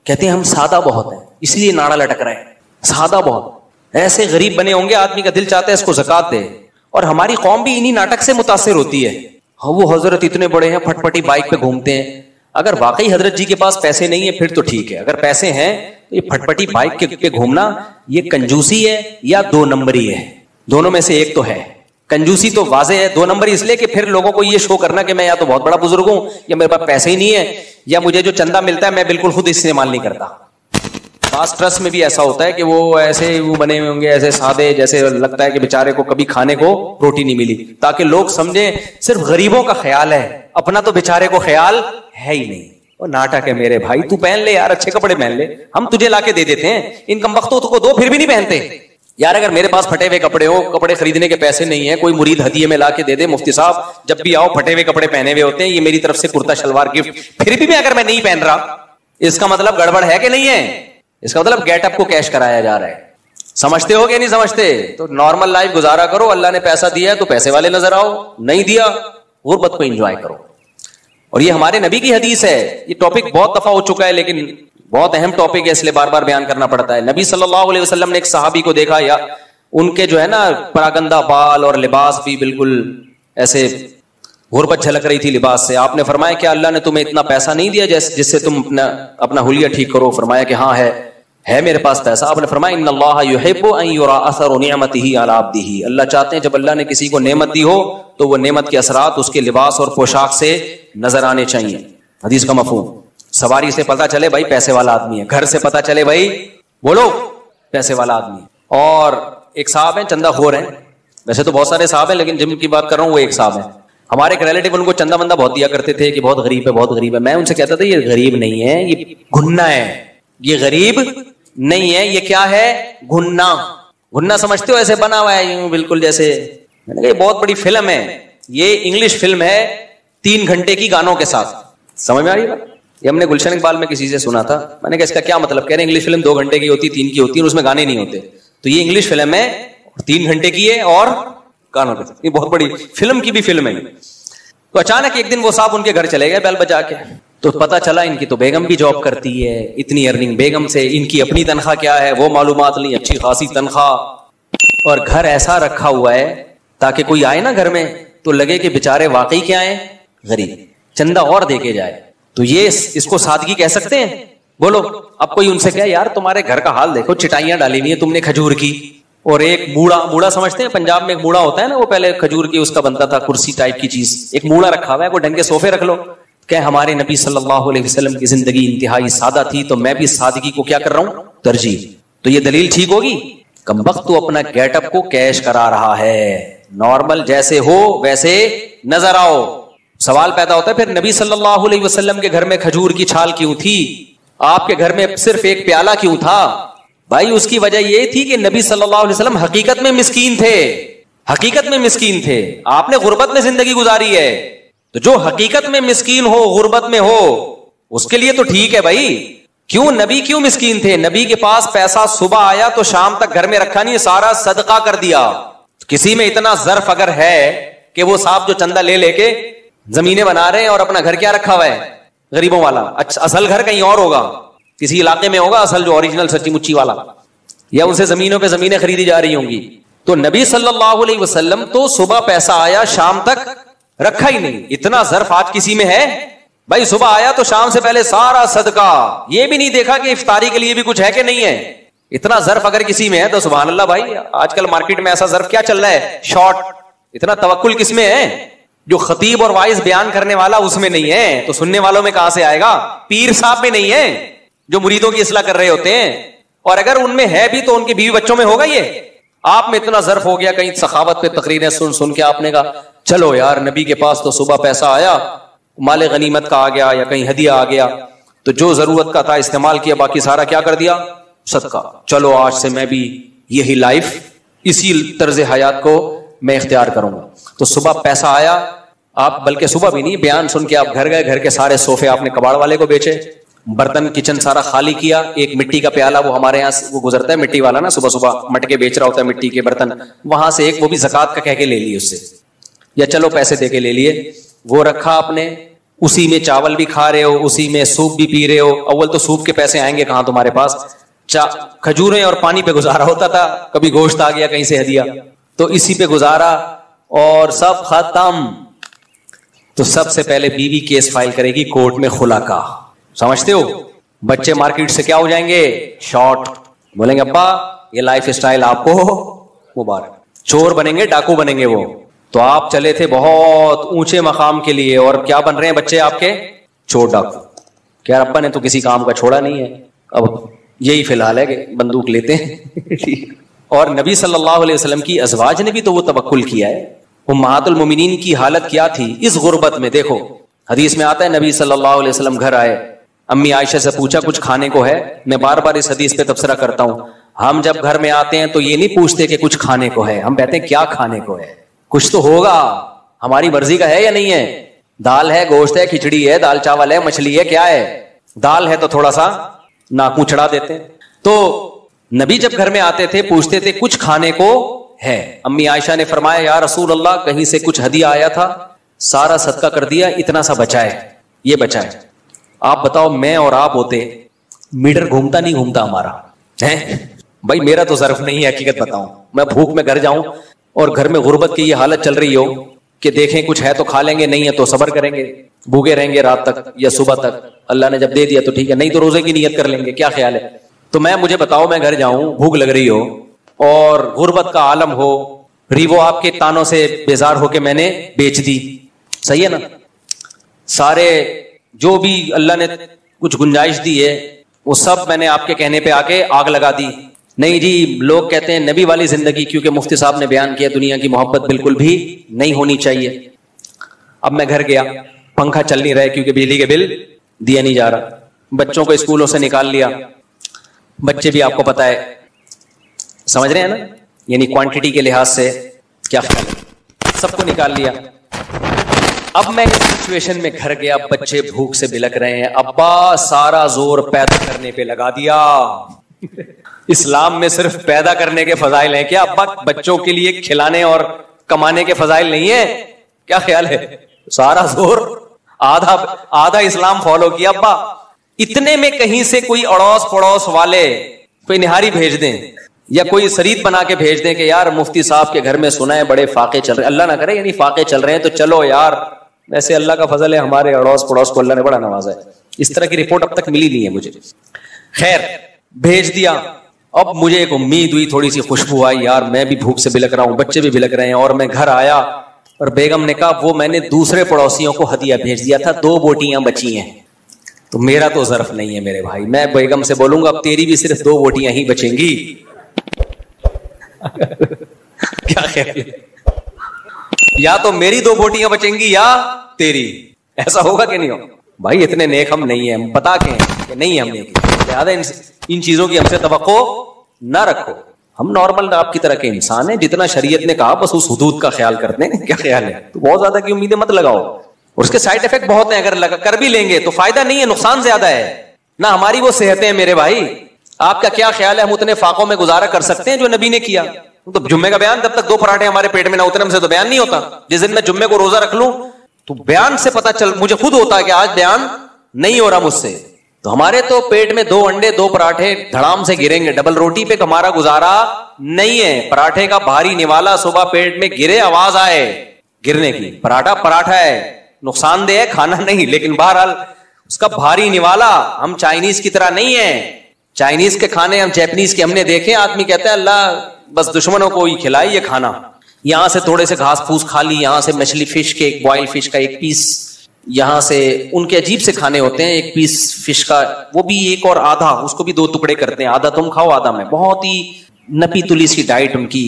کہتے ہیں ہم سادہ بہت ہیں اس لیے ناڑا لٹک رہے ہیں, سادہ بہت. ایسے غریب بنے ہوں گے, آدمی کا دل چاہتا ہے اس کو زکات دے. اور ہماری قوم بھی انہی ناٹک سے متاثر ہوتی ہے. وہ حضرت اتنے بڑے ہیں, پھٹ پٹی بائک پہ گھومتے ہیں. اگر واقعی حضرت جی کے پاس پیسے نہیں ہیں پھر تو ٹھیک ہے, اگر پیسے ہیں تو یہ پھٹ پٹی بائک پہ گھومنا یہ کنجوسی ہے یا دو نمبری ہے, دونوں میں سے ایک تو ہے. کنجوسی تو واضح ہے, دو نمبری اس لیے کہ پھر لوگوں کو یہ شو کرنا کہ میں یا تو بہت بڑا بزرگ ہوں, یا میرے پاس پیسے ہی نہیں ہے, یا مجھے جو چندہ ملتا ہے میں بالکل خود استعمال نہیں کرتا. بعض ٹرسٹ میں بھی ایسا ہوتا ہے کہ وہ ایسے وہ بنے ہوئے ہوں گے, ایسے سادے, جیسے لگتا ہے کہ بیچارے کو کبھی کھانے کو روٹی نہیں ملی, تاکہ لوگ سمجھیں صرف غریبوں کا خیال ہے, اپنا تو بیچارے کو خیال ہے ہی نہیں. وہ ناٹک ہے میرے بھائی, تو پہن لے یار, اچھے کپڑے پہن لے, ہم تجھے لا کے دے دیتے ہیں. ان کم وقتوں کو دو پھر بھی نہیں پہنتے. یار اگر میرے پاس پھٹے ہوئے کپڑے ہو, کپڑے خریدنے کے پیسے نہیں ہیں, کوئی مرید ہدیے میں لا کے دے دے, مفتی صاحب جب بھی آؤ پھٹے ہوئے کپڑے پہنے ہوئے ہوتے ہیں, یہ میری طرف سے کرتا شلوار گفٹ, پھر بھی اگر میں نہیں پہن رہا, اس کا مطلب گڑبڑ ہے کہ نہیں ہے؟ اس کا مطلب گیٹ اپ کو کیش کرایا جا رہا ہے. سمجھتے ہو کہ نہیں سمجھتے؟ تو نارمل لائف گزارا کرو, اللہ نے پیسہ دیا ہے تو پیسے والے نظر آؤ, نہیں دیا غربت کو انجوائے کرو. اور یہ ہمارے نبی کی حدیث ہے. یہ ٹاپک بہت دفعہ ہو چکا ہے لیکن بہت اہم ٹاپک ہے, اس لیے بار بار بیان کرنا پڑتا ہے. نبی صلی اللہ علیہ وسلم نے ایک صحابی کو دیکھا, یا ان کے جو ہے نا پراگندہ بال اور لباس بھی بالکل ایسے غربت جھلک رہی تھی لباس سے. آپ نے فرمایا کیا اللہ نے تمہیں اتنا پیسہ نہیں دیا جس سے تم اپنا حلیہ ٹھیک کرو؟ فرمایا کہ ہاں ہے میرے پاس پیسہ. آپ نے فرمایا ان اللہ یحب ان یرا اثر نعمتہ علی عبدہ, اللہ چاہتے ہیں جب اللہ نے کسی کو نعمت دی ہو تو وہ نعمت کے اثرات اس کے لباس اور پوشاک سے نظر آنے چاہیے. حدیث کا مفہوم, سواری سے پتہ چلے بھائی پیسے والا آدمی ہے, گھر سے پتہ چلے بھائی بولو پیسے والا آدمی ہے. اور ایک صاحب ہیں چندہ خور ہیں, ویسے تو بہت سارے صاحب ہیں لیکن جن کی بات کر رہا ہوں وہ ایک صاحب ہیں. ہمارے ایک ریلیٹو ان کو چندہ بندہ بہت دیا کرتے تھے کہ بہت غریب ہے بہت غریب ہے. میں ان سے کہتا تھا یہ غریب نہیں ہے, یہ گھننا ہے. یہ غریب نہیں ہے, یہ کیا ہے؟ گھننا. گھننا سمجھتے ہو؟ ایسے بنا ہوا ہے بالکل جیسے, میں نے کہا یہ بہت بڑی فلم ہے, یہ انگلش فلم ہے 3 گھنٹے کی گانوں کے ساتھ. سمجھ میں آ رہی بات؟ یہ ہم نے گلشن اقبال میں کسی سے سنا تھا. میں نے کہا اس کا کیا مطلب؟ کہہ رہے انگلش فلم 2 گھنٹے کی ہوتی, 3 کی ہوتی ہے, اور اس میں گانے نہیں ہوتے. تو یہ انگلش فلم ہے 3 گھنٹے کی ہے اور گانوں کے ساتھ, یہ بہت بڑی فلم کی بھی فلم ہے. تو اچانک ایک دن وہ صاحب ان کے گھر چلے گئے بیل بجا کے, تو پتا چلا ان کی تو بیگم بھی جاب کرتی ہے, اتنی ارننگ بیگم سے, ان کی اپنی تنخواہ کیا ہے وہ معلومات لی, اچھی خاصی تنخواہ, اور گھر ایسا رکھا ہوا ہے تاکہ کوئی آئے نا گھر میں تو لگے کہ بیچارے واقعی کیا ہیں, غریب, چندہ اور دے کے جائے. تو یہ اس کو سادگی کہہ سکتے ہیں؟ بولو. اب کوئی ان سے کہے یار تمہارے گھر کا حال دیکھو, چٹائیاں ڈالی ہوئی ہیں تم نے کھجور کی, اور ایک موڑا سمجھتے ہیں پنجاب میں ایک موڑا ہوتا ہے نا, وہ پہلے کھجور کی اس کا بنتا تھا کرسی ٹائپ کی چیز, ایک موڑا رکھا ہوا ہے, وہ ڈھنگ کے صوفے رکھ لو. کہ ہمارے نبی صلی اللہ علیہ وسلم کی زندگی انتہائی سادہ تھی تو میں بھی سادگی کو کیا کر رہا ہوں, ترجیح. تو یہ دلیل ٹھیک ہوگی؟ کم وقت تو اپنا گیٹ اپ کو کیش کرا رہا ہے, نارمل جیسے ہو ویسے نظر آؤ. سوال پیدا ہوتا ہے پھر نبی صلی اللہ علیہ وسلم کے گھر میں کھجور کی چھال کیوں تھی, آپ کے گھر میں صرف ایک پیالہ کیوں تھا؟ بھائی اس کی وجہ یہ تھی کہ نبی صلی اللہ علیہ وسلم حقیقت میں مسکین تھے, حقیقت میں مسکین تھے. آپ نے غربت میں زندگی گزاری ہے, تو جو حقیقت میں مسکین ہو, غربت میں ہو, اس کے لیے تو ٹھیک ہے بھائی. کیوں نبی کیوں مسکین تھے؟ نبی کے پاس پیسہ صبح آیا تو شام تک گھر میں رکھا نہیں, سارا صدقہ کر دیا. کسی میں اتنا ظرف اگر ہے کہ وہ صاحب جو چندہ لے کے زمینیں بنا رہے ہیں اور اپنا گھر کیا رکھا ہوا ہے, غریبوں والا, اچھا اصل گھر کہیں اور ہوگا, کسی علاقے میں ہوگا اصل جو اوریجنل سچی مچی والا, یا ان سے زمینوں پہ زمینیں خریدی جا رہی ہوں گی. تو نبی صلی اللہ علیہ وسلم تو صبح پیسہ آیا شام تک رکھا ہی نہیں. اتنا ظرف آج کسی میں ہے؟ بھائی صبح آیا تو شام سے پہلے سارا صدقہ, یہ بھی نہیں دیکھا کہ افطاری کے لیے بھی کچھ ہے کہ نہیں ہے. اتنا ظرف اگر کسی میں ہے تو سبحان اللہ بھائی. آج کل مارکیٹ میں ایسا ظرف کیا چل رہا ہے, شارٹ. اتنا توکل کس میں ہے؟ جو خطیب اور وائز بیان کرنے والا اس میں نہیں ہے, تو سننے والوں میں کہاں سے آئے گا؟ پیر صاحب میں نہیں ہے جو مریدوں کی اصلاح کر رہے ہوتے ہیں, اور اگر ان میں ہے بھی تو ان کے بیوی بچوں میں ہوگا. یہ آپ میں اتنا ظرف ہو گیا, کہیں سخاوت پہ تقریریں سن کے آپ نے کہا چلو یار نبی کے پاس تو صبح پیسہ آیا, مال غنیمت کا آ گیا یا کہیں ہدیہ آ گیا, تو جو ضرورت کا تھا استعمال کیا، باقی سارا کیا کر دیا؟ صدقہ. چلو آج سے میں بھی یہی لائف، اسی طرز حیات کو میں اختیار کروں گا. تو صبح پیسہ آیا، آپ بلکہ صبح بھی نہیں، بیان سن کے آپ گھر گئے، گھر کے سارے صوفے آپ نے کباڑ والے کو بیچے، برتن کچن سارا خالی کیا. ایک مٹی کا پیالہ، وہ ہمارے یہاں وہ گزرتا ہے مٹی والا نا، صبح صبح مٹکے بیچ رہا ہوتا ہے مٹی کے برتن، وہاں سے ایک وہ بھی زکوٰۃ کا کہہ کے لے لیے اس سے، یا چلو پیسے دے کے لے لیے، وہ رکھا آپ نے. اسی میں چاول بھی کھا رہے ہو، اسی میں سوپ بھی پی رہے ہو. اول تو سوپ کے پیسے آئیں گے کہاں تمہارے پاس؟ کھجوریں اور پانی پہ گزارا ہوتا تھا، کبھی گوشت آ گیا کہیں سے ہدیہ، تو اسی پہ گزارا اور سب ختم. تو سب سے پہلے بیوی کیس فائل کرے گی کورٹ میں خلا کا. سمجھتے ہو؟ بچے مارکیٹ سے کیا ہو جائیں گے؟ شارٹ. بولیں گے ابا یہ لائف اسٹائل آپ کو مبارک. چور بنیں گے، ڈاکو بنیں گے وہ. تو آپ چلے تھے بہت اونچے مقام کے لیے، اور کیا بن رہے ہیں بچے آپ کے؟ چور ڈاکو. کیا ابا نے تو کسی کام کا چھوڑا نہیں ہے، اب یہی فی الحال ہے کہ بندوق لیتے ہیں. اور نبی صلی اللہ علیہ وسلم کی ازواج نے بھی تو وہ توکل کیا ہے. امہات المومنین کی حالت کیا تھی اس غربت میں؟ دیکھو حدیث میں آتا ہے نبی صلی اللہ علیہ وسلم گھر آئے، امی عائشہ سے پوچھا کچھ کھانے کو ہے؟ میں بار بار اس حدیث پہ تبصرہ کرتا ہوں، ہم جب گھر میں آتے ہیں تو یہ نہیں پوچھتے کہ کچھ کھانے کو ہے، ہم کہتے ہیں کیا کھانے کو ہے. کچھ تو ہوگا، ہماری مرضی کا ہے یا نہیں ہے؟ دال ہے، گوشت ہے، کھچڑی ہے، دال چاول ہے، مچھلی ہے، کیا ہے؟ دال ہے تو تھوڑا سا ناکوں چڑھا دیتے ہیں. تو نبی جب گھر میں آتے تھے پوچھتے تھے کچھ کھانے کو ہے. امی عائشہ نے فرمایا یا رسول اللہ کہیں سے کچھ ہدیہ آیا تھا، سارا صدقہ کر دیا، اتنا سا بچا ہے، یہ بچا ہے. آپ بتاؤ میں اور آپ ہوتے، میٹر گھومتا نہیں گھومتا ہمارا ہے؟ بھائی میرا تو ظرف نہیں ہے، حقیقت بتاؤں، میں بھوک میں گھر جاؤں اور گھر میں غربت کی یہ حالت چل رہی ہو کہ دیکھیں کچھ ہے تو کھا لیں گے، نہیں ہے تو صبر کریں گے، بھوکے رہیں گے رات تک یا صبح تک، اللہ نے جب دے دیا تو ٹھیک ہے، نہیں تو روزے کی نیت کر لیں گے. کیا خیال ہے؟ تو مجھے بتاؤ، میں گھر جاؤں، بھوک لگ رہی ہو اور غربت کا عالم ہو، ریوو آپ کے تانوں سے بیزار ہو کے میں نے بیچ دی، صحیح ہے نا؟ سارے جو بھی اللہ نے کچھ گنجائش دی ہے وہ سب میں نے آپ کے کہنے پہ آ کے آگ لگا دی. نہیں جی، لوگ کہتے ہیں نبی والی زندگی، کیونکہ مفتی صاحب نے بیان کیا دنیا کی محبت بالکل بھی نہیں ہونی چاہیے. اب میں گھر گیا، پنکھا چل نہیں رہا کیونکہ بجلی کے بل دیا نہیں جا رہا، بچوں کو اسکولوں سے نکال لیا، بچے بھی آپ کو پتا ہے سمجھ رہے ہیں نا، یعنی کوانٹٹی کے لحاظ سے کیا خیال ہے، سب کو نکال لیا. اب میں اس سچویشن میں گھر گیا، بچے بھوک سے بلک رہے ہیں، ابا سارا زور پیدا کرنے پہ لگا دیا. اسلام میں صرف پیدا کرنے کے فضائل ہیں کیا؟ ابا بچوں کے لیے کھلانے اور کمانے کے فضائل نہیں ہے؟ کیا خیال ہے؟ سارا زور آدھا اسلام فالو کیا. ابا اتنے میں کہیں سے کوئی اڑوس پڑوس والے کوئی نہاری بھیج دیں یا کوئی شریعت بنا کے بھیج دیں کہ یار مفتی صاحب کے گھر میں سنا ہے بڑے فاقے چل رہے، اللہ نہ کرے یعنی فاقے چل رہے ہیں تو چلو یار، ویسے اللہ کا فضل ہے ہمارے اڑوس پڑوس کو اللہ نے بڑا نوازا ہے. اس طرح کی رپورٹ اب تک ملی نہیں ہے مجھے. خیر بھیج دیا. اب مجھے ایک امید ہوئی، تھوڑی سی خوشبو آئی، یار میں بھی بھوک سے بلک رہا ہوں، بچے بھی بلک رہے ہیں. اور میں گھر آیا اور بیگم نے کہا وہ میں نے دوسرے پڑوسیوں کو ہدیہ بھیج دیا تھا، 2 بوٹیاں بچی ہیں. تو میرا تو ظرف نہیں ہے میرے بھائی، میں بیگم سے بولوں گا اب تیری بھی صرف 2 بوٹیاں ہی بچیں گی. کیا خیال ہے؟ یا تو میری 2 بوٹیاں بچیں گی یا تیری. ایسا ہوگا کہ نہیں ہوگا؟ بھائی اتنے نیک ہم نہیں ہیں، بتا کے کہ نہیں ہم نیک، لہٰذا ان چیزوں کی ہم سے توقع نہ رکھو. ہم نارمل آپ کی طرح کے انسان ہیں، جتنا شریعت نے کہا بس اس حدود کا خیال کرتے ہیں. کیا خیال ہے؟ تو بہت زیادہ کی امیدیں مت لگاؤ، اور اس کے سائڈ افیکٹ بہت ہیں، اگر کر بھی لیں گے تو فائدہ نہیں ہے، نقصان زیادہ ہے. نہ ہماری وہ صحتیں ہیں میرے بھائی. آپ کا کیا خیال ہے ہم اتنے فاقوں میں گزارا کر سکتے ہیں جو نبی نے کیا؟ تو جمعے کا بیان جب تک 2 پراٹھے ہمارے پیٹ میں نہ اترے ہم سے تو بیان نہیں ہوتا. جس دن میں جمعے کو روزہ رکھ لوں تو بیان سے پتہ چل، مجھے خود ہوتا ہے کہ آج بیان نہیں ہو رہا مجھ سے. تو ہمارے تو پیٹ میں 2 انڈے 2 پراٹھے دھڑام سے گریں گے. ڈبل روٹی پہ ہمارا گزارا نہیں ہے. پراٹھے کا بھاری نوالا صبح پیٹ میں گرے، آواز آئے گرنے کی، پراٹھا ہے، نقصان دہ ہے، کھانا نہیں، لیکن بہرحال اس کا بھاری نوالا. ہم چائنیز کی طرح نہیں ہیں. چائنیز کے کھانے ہم جیپنیز کے ہم نے دیکھے، آدمی کہتا ہے اللہ بس دشمنوں کو ہی کھلائے یہ کھانا. یہاں سے تھوڑے سے گھاس پھوس کھا لی، یہاں سے مچھلی فش کے ایک بوائل فش کا 1 پیس، یہاں سے ان کے عجیب سے کھانے ہوتے ہیں، 1 پیس فش کا وہ بھی 1 اور آدھا، اس کو بھی 2 ٹکڑے کرتے ہیں، آدھا تم کھاؤ آدھا میں. بہت ہی نپی تلی سی ڈائٹ ان کی.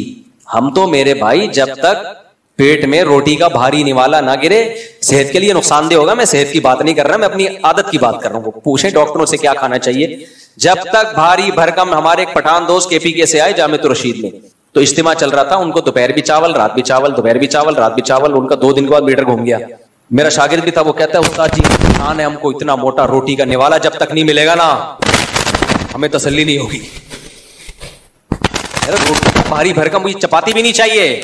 ہم تو میرے بھائی جب تک پیٹ میں روٹی کا بھاری نوالا نہ گرے. صحت کے لیے نقصان دہ ہوگا. میں صحت کی بات نہیں کر رہا, میں اپنی عادت کی بات کر رہا ہوں. پوچھیں ڈاکٹروں سے کیا کھانا چاہیے. جب تک بھاری بھرکم, ہمارے ایک پٹھان دوست KPK سے آئے جامع الرشید میں, تو اجتماع چل رہا تھا, ان کو دوپہر بھی چاول, رات بھی چاول, دوپہر بھی چاول, رات بھی چاول. ان کا 2 دن کے بعد میٹر گھوم گیا. میرا شاگرد بھی تھا, وہ کہتا ہے استاد جی نان ہے, ہم کو اتنا موٹا روٹی کا نوالا جب تک نہیں ملے گا نا ہمیں تسلی نہیں ہوگی. بھاری بھرکم مجھے چپاتی بھی نہیں چاہیے.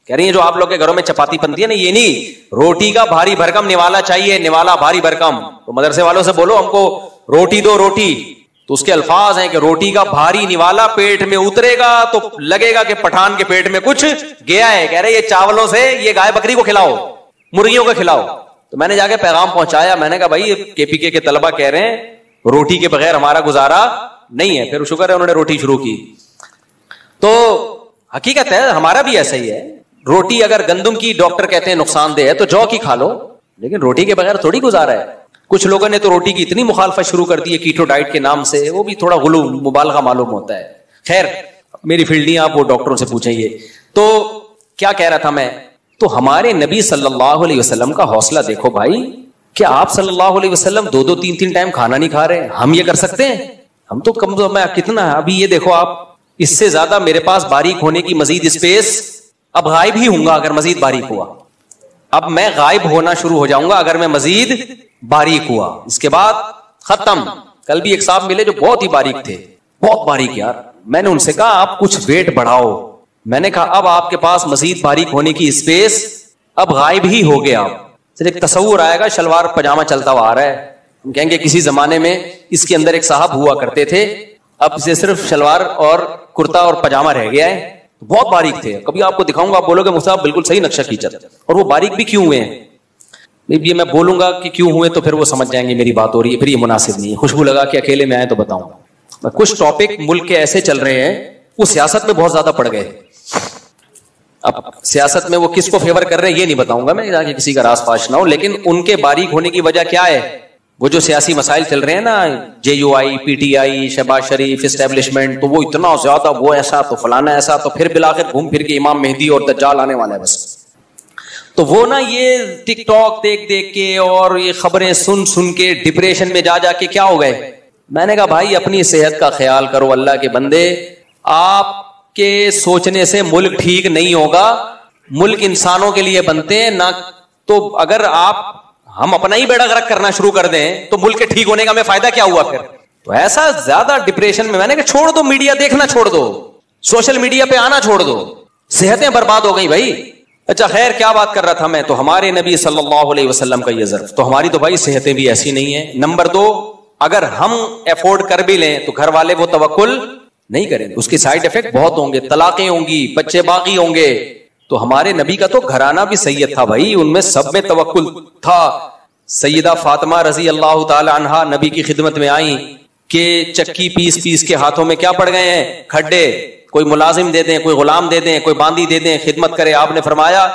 کہہ رہی ہیں جو آپ لوگ کے گھروں میں چپاتی بنتی ہے نا, یہ نہیں, روٹی کا بھاری بھرکم نوالا چاہیے, نوالا بھاری بھرکم. تو مدرسے والوں سے بولو ہم کو روٹی دو روٹی. تو اس کے الفاظ ہیں کہ روٹی کا بھاری نوالا پیٹ میں اترے گا تو لگے گا کہ پٹھان کے پیٹ میں کچھ گیا ہے. کہہ رہے یہ چاولوں سے یہ گائے بکری کو کھلاؤ, مرغیوں کو کھلاؤ. تو میں نے جا کے پیغام پہنچایا, میں نے کہا بھائی KPK کے طلبہ کہہ رہے ہیں روٹی کے بغیر ہمارا گزارا نہیں ہے. پھر شکر ہے انہوں نے روٹی شروع کی. تو حقیقت ہے ہمارا بھی ایسا ہی ہے. روٹی اگر گندم کی ڈاکٹر کہتے ہیں نقصان دہ ہے تو جو کی کھا لو, لیکن روٹی کے بغیر تھوڑی گزارا ہے. کچھ لوگوں نے تو روٹی کی اتنی مخالفت شروع کر دی ہے کیٹو ڈائٹ کے نام سے, وہ بھی تھوڑا غلو مبالغہ معلوم ہوتا ہے. خیر میری فیلڈ نہیں, آپ وہ ڈاکٹروں سے پوچھیں. یہ تو کیا کہہ رہا تھا میں, تو ہمارے نبی صلی اللہ علیہ وسلم کا حوصلہ دیکھو بھائی. کیا آپ صلی اللہ علیہ وسلم 2 3 ٹائم کھانا نہیں کھا رہے؟ ہم یہ کر سکتے ہیں؟ ہم تو کم میں کتنا ہے ابھی. یہ دیکھو آپ, اس سے زیادہ میرے پاس باریک ہونے کی مزید اسپیس, اب غائب ہی ہوں گا اگر مزید باریک ہوا. اب میں غائب ہونا شروع ہو جاؤں گا اگر میں مزید باریک ہوا. اس کے بعد ختم. کل بھی ایک صاحب ملے جو بہت ہی باریک تھے, بہت باریک یار. میں نے ان سے کہا آپ کچھ ویٹ بڑھاؤ. میں نے کہا اب آپ کے پاس مزید باریک ہونے کی اسپیس اب غائب ہی ہو گیا. صرف ایک تصور آئے گا, شلوار پجامہ چلتا ہوا آ رہا ہے, ہم کہیں گے کسی زمانے میں اس کے اندر ایک صاحب ہوا کرتے تھے, اب سے صرف شلوار اور کرتا اور پجامہ رہ گیا ہے. بہت باریک تھے. کبھی آپ کو دکھاؤں گا, آپ بولو گے مصعب بالکل صحیح نقشہ کھینچا. اور وہ باریک بھی کیوں ہوئے ہیں, یہ میں بولوں گا کہ کیوں ہوئے تو پھر وہ سمجھ جائیں گے میری بات ہو رہی ہے, پھر یہ مناسب نہیں ہے. خوشبو لگا کہ اکیلے میں آئے تو بتاؤں گا. کچھ ٹاپک ملک کے ایسے چل رہے ہیں وہ سیاست میں بہت زیادہ پڑ گئے. اب سیاست میں وہ کس کو فیور کر رہے ہیں یہ نہیں بتاؤں گا میں تاکہ کسی کا راز فاش نہ ہو, لیکن ان کے باریک ہونے کی وجہ کیا ہے؟ وہ جو سیاسی مسائل چل رہے ہیں نا, JUI, PTI, شہباز شریف, اسٹیبلشمنٹ, تو وہ اتنا زیادہ, وہ ایسا تو فلانا ایسا, تو پھر بالآخر گھوم پھر کے امام مہدی اور دجال آنے والا ہے بس. تو وہ نا یہ ٹک ٹاک دیکھ دیکھ کے اور یہ خبریں سن سن کے ڈپریشن میں جا کے کیا ہو گئے. میں نے کہا بھائی اپنی صحت کا خیال کرو اللہ کے بندے. آپ کے سوچنے سے ملک ٹھیک نہیں ہوگا. ملک انسانوں کے لیے بنتے ہیں نہ, تو اگر ہم اپنا ہی بیڑا غرق کرنا شروع کر دیں تو ملک کے ٹھیک ہونے کا ہمیں فائدہ کیا ہوا پھر؟ تو ایسا زیادہ ڈپریشن میں نے کہا چھوڑ دو, میڈیا دیکھنا چھوڑ دو, سوشل میڈیا پہ آنا چھوڑ دو, صحتیں برباد ہو گئی بھائی. اچھا خیر کیا بات کر رہا تھا میں, تو ہمارے نبی صلی اللہ علیہ وسلم کا یہ ظرف, تو ہماری تو بھائی صحتیں بھی ایسی نہیں ہیں. نمبر 2, اگر ہم افورڈ کر بھی لیں تو گھر والے وہ توکل نہیں کریں گے, اس کے سائیڈ افیکٹ بہت ہوں گے, طلاقیں ہوں گی, بچے باقی ہوں گے. تو ہمارے نبی کا تو گھرانہ بھی سید تھا بھائی, ان میں سب میں توکل تھا. سیدہ فاطمہ رضی اللہ تعالی عنہا نبی کی خدمت میں آئیں کہ چکی پیس پیس کے ہاتھوں میں کیا پڑ گئے ہیں, کھڈے. کوئی ملازم دے دیں, کوئی غلام دے دیں, کوئی باندی دے دیں, خدمت کرے. آپ نے فرمایا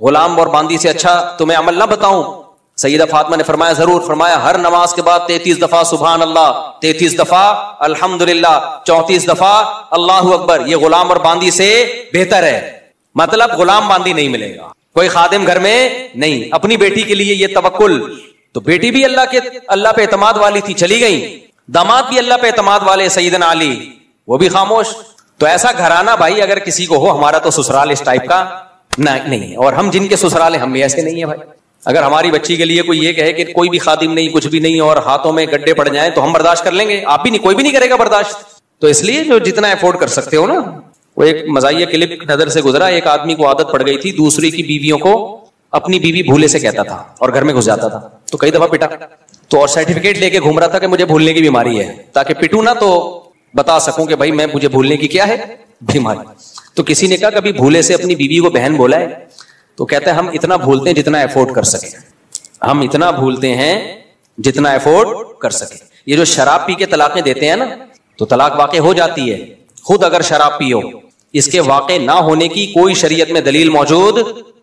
غلام اور باندی سے اچھا تمہیں عمل نہ بتاؤں؟ سیدہ فاطمہ نے فرمایا ضرور. فرمایا ہر نماز کے بعد 33 دفعہ سبحان اللہ, 33 دفعہ الحمدللہ, 34 دفعہ اللہ اکبر. یہ غلام اور باندی سے بہتر ہے. مطلب غلام باندی نہیں ملے گا, کوئی خادم گھر میں نہیں. اپنی بیٹی کے لیے یہ توکل, تو بیٹی بھی اللہ پہ اعتماد والی تھی, چلی گئی. داماد بھی اللہ پہ اعتماد والے, سیدنا علی, وہ بھی خاموش. تو ایسا گھرانہ بھائی اگر کسی کو ہو, ہمارا تو سسرال اس ٹائپ کا نہیں ہے, اور ہم جن کے سسرال ہیں ہم بھی ایسے نہیں ہیں بھائی. اگر ہماری بچی کے لیے کوئی یہ کہے کہ کوئی بھی خادم نہیں, کچھ بھی نہیں, اور ہاتھوں میں گڈھے پڑ جائیں تو ہم برداشت کر لیں گے. آپ بھی نہیں, کوئی بھی نہیں کرے گا برداشت. تو اس لیے جو جتنا افورڈ کر سکتے ہو نا. وہ ایک مزاحیہ کلپ نظر سے گزرا, ایک آدمی کو عادت پڑ گئی تھی دوسری کی بیویوں کو اپنی بیوی بھولے سے کہتا تھا اور گھر میں گھس جاتا تھا, تو کئی دفعہ پٹا. تو اور سرٹیفکیٹ لے کے گھوم رہا تھا کہ مجھے بھولنے کی بیماری ہے, تاکہ پٹوں نہ تو بتا سکوں کہ بھائی میں مجھے بھولنے کی کیا ہے بیماری. تو کسی نے کہا کبھی بھولے سے اپنی بیوی کو بہن بولا ہے؟ تو کہتا ہے ہم اتنا بھولتے ہیں جتنا افورڈ کر سکیں, ہم اتنا بھولتے ہیں جتنا افورڈ کر سکیں. یہ جو شراب پی کے طلاقیں دیتے ہیں نا, تو طلاق واقع ہو جاتی ہے. خود اگر شراب پیو, اس کے واقع نہ ہونے کی کوئی شریعت میں دلیل موجود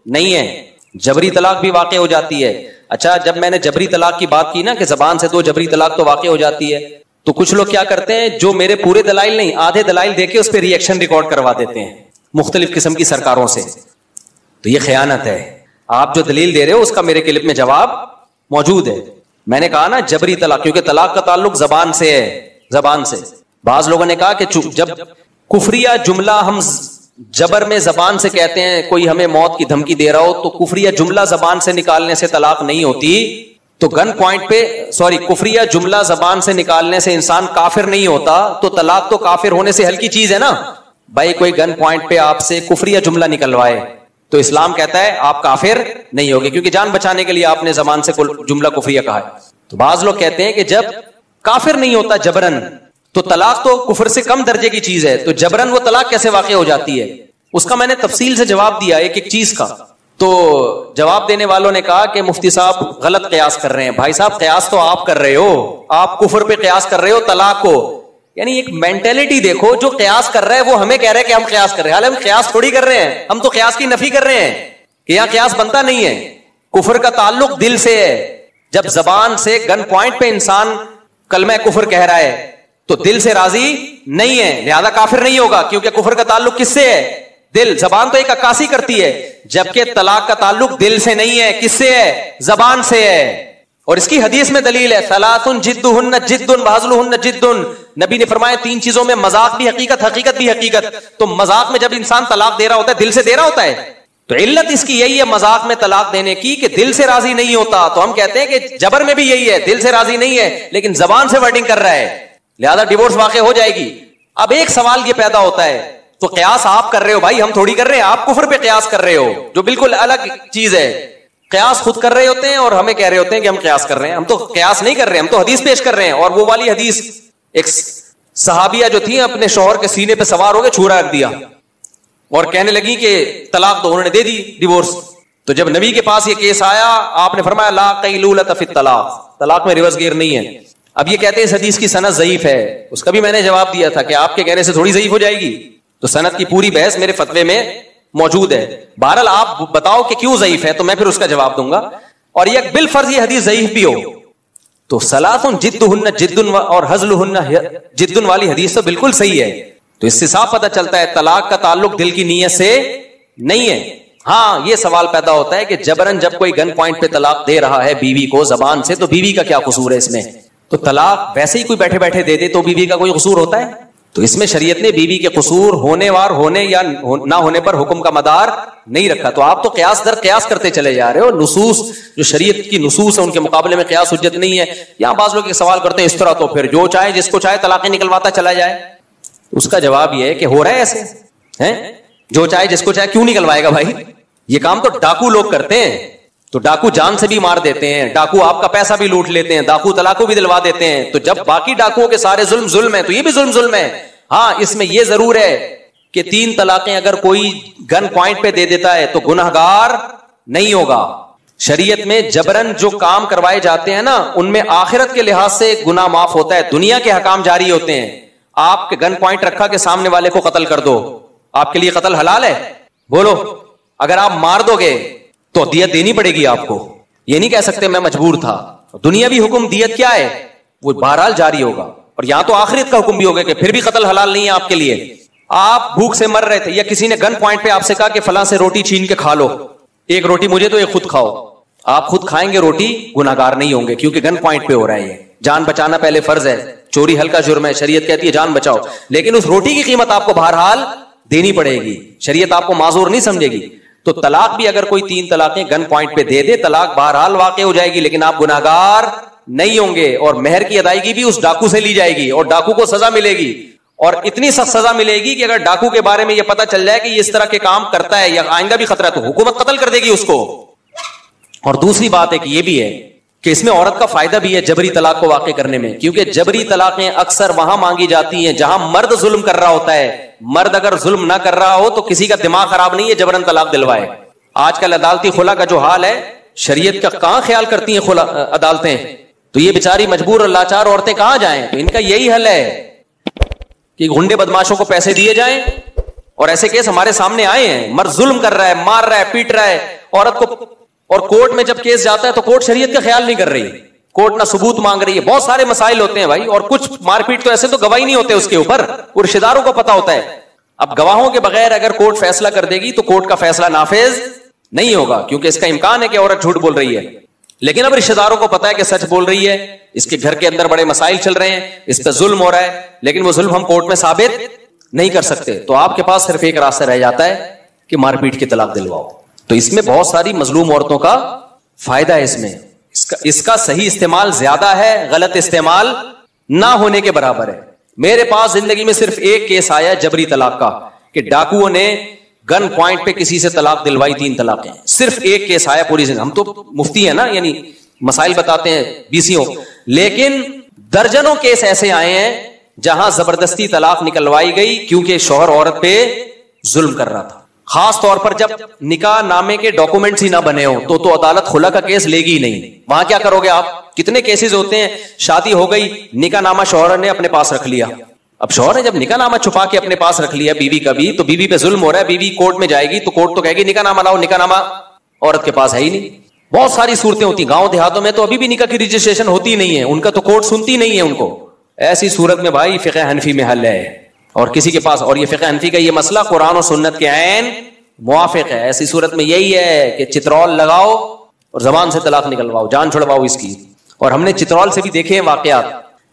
نہیں ہے. جبری طلاق بھی واقع ہو جاتی ہے. اچھا جب میں نے جبری طلاق کی بات کی نا کہ زبان سے 2 جبری طلاق تو واقع ہو جاتی ہے, تو کچھ لوگ کیا کرتے ہیں, جو میرے پورے دلائل نہیں آدھے دلائل دے کے اس پہ ریئیکشن ریکارڈ کروا دیتے ہیں مختلف قسم کی سرکاروں سے. تو تو یہ خیانت ہے. آپ جو دلیل دے رہے ہو اس کا میرے کلپ میں جواب موجود ہے. میں نے کہا نا جبری طلاق، کیونکہ طلاق کا تعلق زبان سے ہے، زبان سے. بعض لوگوں نے کہا کہ جب کفریہ جملہ ہم جبر میں زبان سے کہتے ہیں، کوئی ہمیں موت کی دھمکی دے رہا ہو تو کفریہ جملہ زبان سے نکالنے سے طلاق نہیں ہوتی. تو گن پوائنٹ پہ کفریہ جملہ زبان سے نکالنے سے انسان کافر نہیں ہوتا، تو طلاق تو کافر ہونے سے ہلکی چیز ہے نا. بھائی کوئی گن پوائنٹ پہ آپ سے کفریہ جملہ نکلوائے تو اسلام کہتا ہے آپ کافر نہیں ہوگے، کیونکہ جان بچانے کے لیے آپ نے زبان سے جملہ کفریہ کہا ہے. تو بعض لوگ کہتے ہیں کہ جب کافر نہیں ہوتا جبرن تو طلاق تو کفر سے کم درجے کی چیز ہے، تو جبرن وہ طلاق کیسے واقع ہو جاتی ہے؟ اس کا میں نے تفصیل سے جواب دیا ایک ایک چیز کا. تو جواب دینے والوں نے کہا کہ مفتی صاحب غلط قیاس کر رہے ہیں. بھائی صاحب قیاس تو آپ کر رہے ہو، آپ کفر پہ قیاس کر رہے ہو طلاق کو. یعنی ایک مینٹلٹی دیکھو، جو قیاس کر رہا ہے وہ ہمیں کہہ رہا ہے کہ ہم قیاس کر رہے ہیں، حالانکہ ہم قیاس تھوڑی کر رہے ہیں، ہم تو قیاس کی نفی کر رہے ہیں کہ یہاں قیاس بنتا نہیں ہے. کفر کا تعلق دل سے ہے. جب زبان سے گن پوائنٹ پہ انسان کلمہ کفر کہہ رہا ہے تو دل سے راضی نہیں ہے، لہذا کافر نہیں ہوگا، کیونکہ کفر کا تعلق کس سے ہے؟ دل. زبان تو ایک عکاسی کرتی ہے، جبکہ طلاق کا تعلق دل سے نہیں ہے. کس سے ہے؟ زبان سے ہے. اور اس کی حدیث میں دلیل ہے، ثلاث جدہن جد وہزلہن جد. نبی نے فرمایا 3 چیزوں میں مذاق بھی حقیقت، حقیقت بھی حقیقت. تو مذاق میں جب انسان طلاق دے رہا ہوتا ہے دل سے دے رہا ہوتا ہے، تو علت اس کی یہی ہے مذاق میں طلاق دینے کی کہ دل سے راضی نہیں ہوتا. تو ہم کہتے ہیں کہ جبر میں بھی یہی ہے، دل سے راضی نہیں ہے لیکن زبان سے ورڈنگ کر رہا ہے، لہذا ڈیورس واقع ہو جائے گی. اب ایک سوال یہ پیدا ہوتا ہے، تو قیاس آپ کر رہے ہو بھائی، ہم تھوڑی کر رہے ہیں. آپ کفر پہ قیاس کر رہے ہو جو بالکل الگ چیز ہے. قیاس خود کر رہے ہوتے ہیں اور ہمیں کہہ رہے ہوتے ہیں کہ ہم قیاس کر رہے ہیں. ہم تو قیاس نہیں کر رہے، ہم تو حدیث پیش کر رہے ہیں. اور وہ والی حدیث، ایک صحابیہ جو تھی اپنے شوہر کے سینے پہ سوار ہو کے چھوڑا رکھ دیا اور کہنے لگی کہ طلاق دو، انہوں نے دے دی ڈیورس. تو جب نبی کے پاس یہ کیس آیا آپ نے فرمایا لا قیلولۃ فی الطلاق، طلاق میں ریورس گیئر نہیں ہے. اب یہ کہتے ہیں اس حدیث کی سند ضعیف ہے، اس کا بھی میں نے جواب دیا تھا کہ آپ کے کہنے سے تھوڑی ضعیف ہو جائے گی. تو سند کی پوری بحث میرے فتوے میں موجود ہے. بہرحال آپ بتاؤ کہ کیوں ضعیف ہے تو میں پھر اس کا جواب دوں گا. اور یہ بالفرض یہ حدیث ضعیف بھی ہو تو ثلاث جدہن جد اور ہزلہن جد والی حدیث تو بالکل صحیح ہے. تو اس سے صاف پتہ چلتا ہے طلاق کا تعلق دل کی نیت سے نہیں ہے. ہاں یہ سوال پیدا ہوتا ہے کہ جبرن جب کوئی گن پوائنٹ پہ طلاق دے رہا ہے بیوی کو زبان سے تو بیوی کا کیا قصور ہے اس میں؟ تو طلاق ویسے ہی کوئی بیٹھے بیٹھے دے دے تو بیوی کا کوئی قصور ہوتا ہے؟ تو اس میں شریعت نے بیوی کے قصور ہونے وار ہونے یا نہ ہونے پر حکم کا مدار نہیں رکھا. تو آپ تو قیاس در قیاس کرتے چلے جا رہے ہو. نصوص جو شریعت کی نصوص ہے ان کے مقابلے میں قیاس حجت نہیں ہے. یہاں بعض لوگ سوال کرتے ہیں اس طرح تو پھر جو چاہے جس کو چاہے طلاقیں نکلواتا چلا جائے. اس کا جواب یہ ہے کہ ہو رہا ہے ایسے ہیں، جو چاہے جس کو چاہے کیوں نکلوائے گا بھائی؟ یہ کام تو ڈاکو لوگ کرتے ہیں. تو ڈاکو جان سے بھی مار دیتے ہیں، ڈاکو آپ کا پیسہ بھی لوٹ لیتے ہیں، ڈاکو طلاق بھی دلوا دیتے ہیں. تو جب باقی ڈاکوؤں کے سارے ظلم ہے تو یہ بھی ظلم ہے. ہاں اس میں یہ ضرور ہے کہ 3 طلاقیں اگر کوئی گن پوائنٹ پہ دے دیتا ہے تو گنہگار نہیں ہوگا. شریعت میں جبرن جو کام کروائے جاتے ہیں نا ان میں آخرت کے لحاظ سے گناہ معاف ہوتا ہے، دنیا کے حکام جاری ہوتے ہیں. آپ کے گن پوائنٹ رکھا کہ سامنے والے کو قتل کر دو، آپ کے لیے قتل حلال ہے؟ بولو. اگر آپ مار دو گے تو دیت دینی پڑے گی آپ کو. یہ نہیں کہہ سکتے میں مجبور تھا. دنیاوی حکم دیت کیا ہے وہ بہرحال جاری ہوگا. اور یہاں تو آخرت کا حکم بھی ہوگا کہ پھر بھی قتل حلال نہیں ہے آپ کے لیے. آپ بھوک سے مر رہے تھے یا کسی نے گن پوائنٹ پہ آپ سے کہا کہ فلاں سے روٹی چھین کے کھا لو، ایک روٹی مجھے تو ایک خود کھاؤ. آپ خود کھائیں گے روٹی، گناہگار نہیں ہوں گے کیونکہ گن پوائنٹ پہ ہو رہا ہے. یہ جان بچانا پہلے فرض ہے، چوری ہلکا جرم ہے، شریعت کہتی ہے جان بچاؤ، لیکن اس روٹی کی قیمت آپ کو بہرحال دینی پڑے گی. شریعت آپ کو معذور نہیں سمجھے گی. تو طلاق بھی اگر کوئی 3 طلاقیں گن پوائنٹ پہ دے دے طلاق بہرحال واقع ہو جائے گی، لیکن آپ گناہگار نہیں ہوں گے. اور مہر کی ادائیگی بھی اس ڈاکو سے لی جائے گی اور ڈاکو کو سزا ملے گی، اور اتنی سخت سزا ملے گی کہ اگر ڈاکو کے بارے میں یہ پتا چل جائے کہ یہ اس طرح کے کام کرتا ہے یا آئندہ بھی خطرہ ہے تو حکومت قتل کر دے گی اس کو. اور دوسری بات ہے کہ یہ بھی ہے کہ اس میں عورت کا فائدہ بھی ہے جبری طلاق کو واقع کرنے میں، کیونکہ جبری طلاقیں اکثر وہاں مانگی جاتی ہیں جہاں مرد ظلم کر رہا ہوتا ہے. مرد اگر ظلم نہ کر رہا ہو تو کسی کا دماغ خراب نہیں ہے جبرن طلاق دلوائے. آج کل عدالتی خلا کا جو حال ہے، شریعت کا کہاں خیال کرتی ہیں خلا عدالتیں؟ تو یہ بیچاری مجبور اور لاچار عورتیں کہاں جائیں؟ تو ان کا یہی حل ہے کہ گنڈے بدماشوں کو پیسے دیے جائیں. اور ایسے کیس ہمارے سامنے آئے ہیں، مرد ظلم کر رہا ہے، مار رہا ہے، پیٹ رہا ہے عورت کو، اور کورٹ میں جب کیس جاتا ہے تو کورٹ شریعت کا خیال نہیں کر رہی، کورٹ نہ ثبوت مانگ رہی ہے. بہت سارے مسائل ہوتے ہیں بھائی، اور کچھ مار پیٹ تو ایسے تو گواہی نہیں ہوتے اس کے اوپر، وہ رشتہ داروں کو پتا ہوتا ہے. اب گواہوں کے بغیر اگر کورٹ فیصلہ کر دے گی تو کورٹ کا فیصلہ نافذ نہیں ہوگا, کیونکہ اس کا امکان ہے کہ عورت جھوٹ بول رہی ہے. لیکن اب رشتہ داروں کو پتا ہے کہ سچ بول رہی ہے, اس کے گھر کے اندر بڑے مسائل چل رہے ہیں, اس پہ ظلم ہو رہا ہے, لیکن وہ ظلم ہم کورٹ میں ثابت نہیں کر سکتے, تو آپ کے پاس صرف ایک راستہ رہ جاتا ہے کہ مار پیٹ کی طلاق دلواؤ. تو اس میں بہت ساری مظلوم عورتوں کا فائدہ ہے. اس کا صحیح استعمال زیادہ ہے, غلط استعمال نہ ہونے کے برابر ہے. میرے پاس زندگی میں صرف ایک کیس آیا جبری طلاق کا, کہ ڈاکوؤں نے گن پوائنٹ پہ کسی سے طلاق دلوائی, 3 طلاقیں. صرف ایک کیس آیا پوری زندگی. ہم تو مفتی ہیں نا, یعنی مسائل بتاتے ہیں BCO, لیکن درجنوں کیس ایسے آئے ہیں جہاں زبردستی طلاق نکلوائی گئی کیونکہ شوہر عورت پہ ظلم کر رہا تھا. خاص طور پر جب نکاح نامے کے ڈاکومنٹس ہی نہ بنے ہو تو عدالت خلا کا کیس لے گی ہی نہیں. وہاں کیا کرو گے آپ؟ کتنے کیسز ہوتے ہیں, شادی ہو گئی, نکاح نامہ شوہر نے اپنے پاس رکھ لیا. اب شوہر نے جب نکاح نامہ چھپا کے اپنے پاس رکھ لیا بیوی کا بھی, تو بیوی پہ ظلم ہو رہا ہے. بیوی کورٹ میں جائے گی تو کورٹ تو کہے گی نکاح نامہ لاؤ, نکاح نامہ عورت کے پاس ہے ہی نہیں. بہت ساری صورتیں ہوتی ہیں. گاؤں دیہاتوں میں تو ابھی بھی نکاح کی رجسٹریشن ہوتی نہیں ہے, ان کا تو کورٹ سنتی نہیں ہے ان کو. ایسی صورت میں بھائی فقہ حنفی میں حل ہے, اور کسی کے پاس, اور یہ فقہ حنفی کا یہ مسئلہ قرآن و سنت کے عین موافق ہے. ایسی صورت میں یہی ہے کہ چترول لگاؤ اور زبان سے طلاق نکلواؤ, جان چھڑواؤ اس کی. اور ہم نے چترول سے بھی دیکھے ہیں واقعات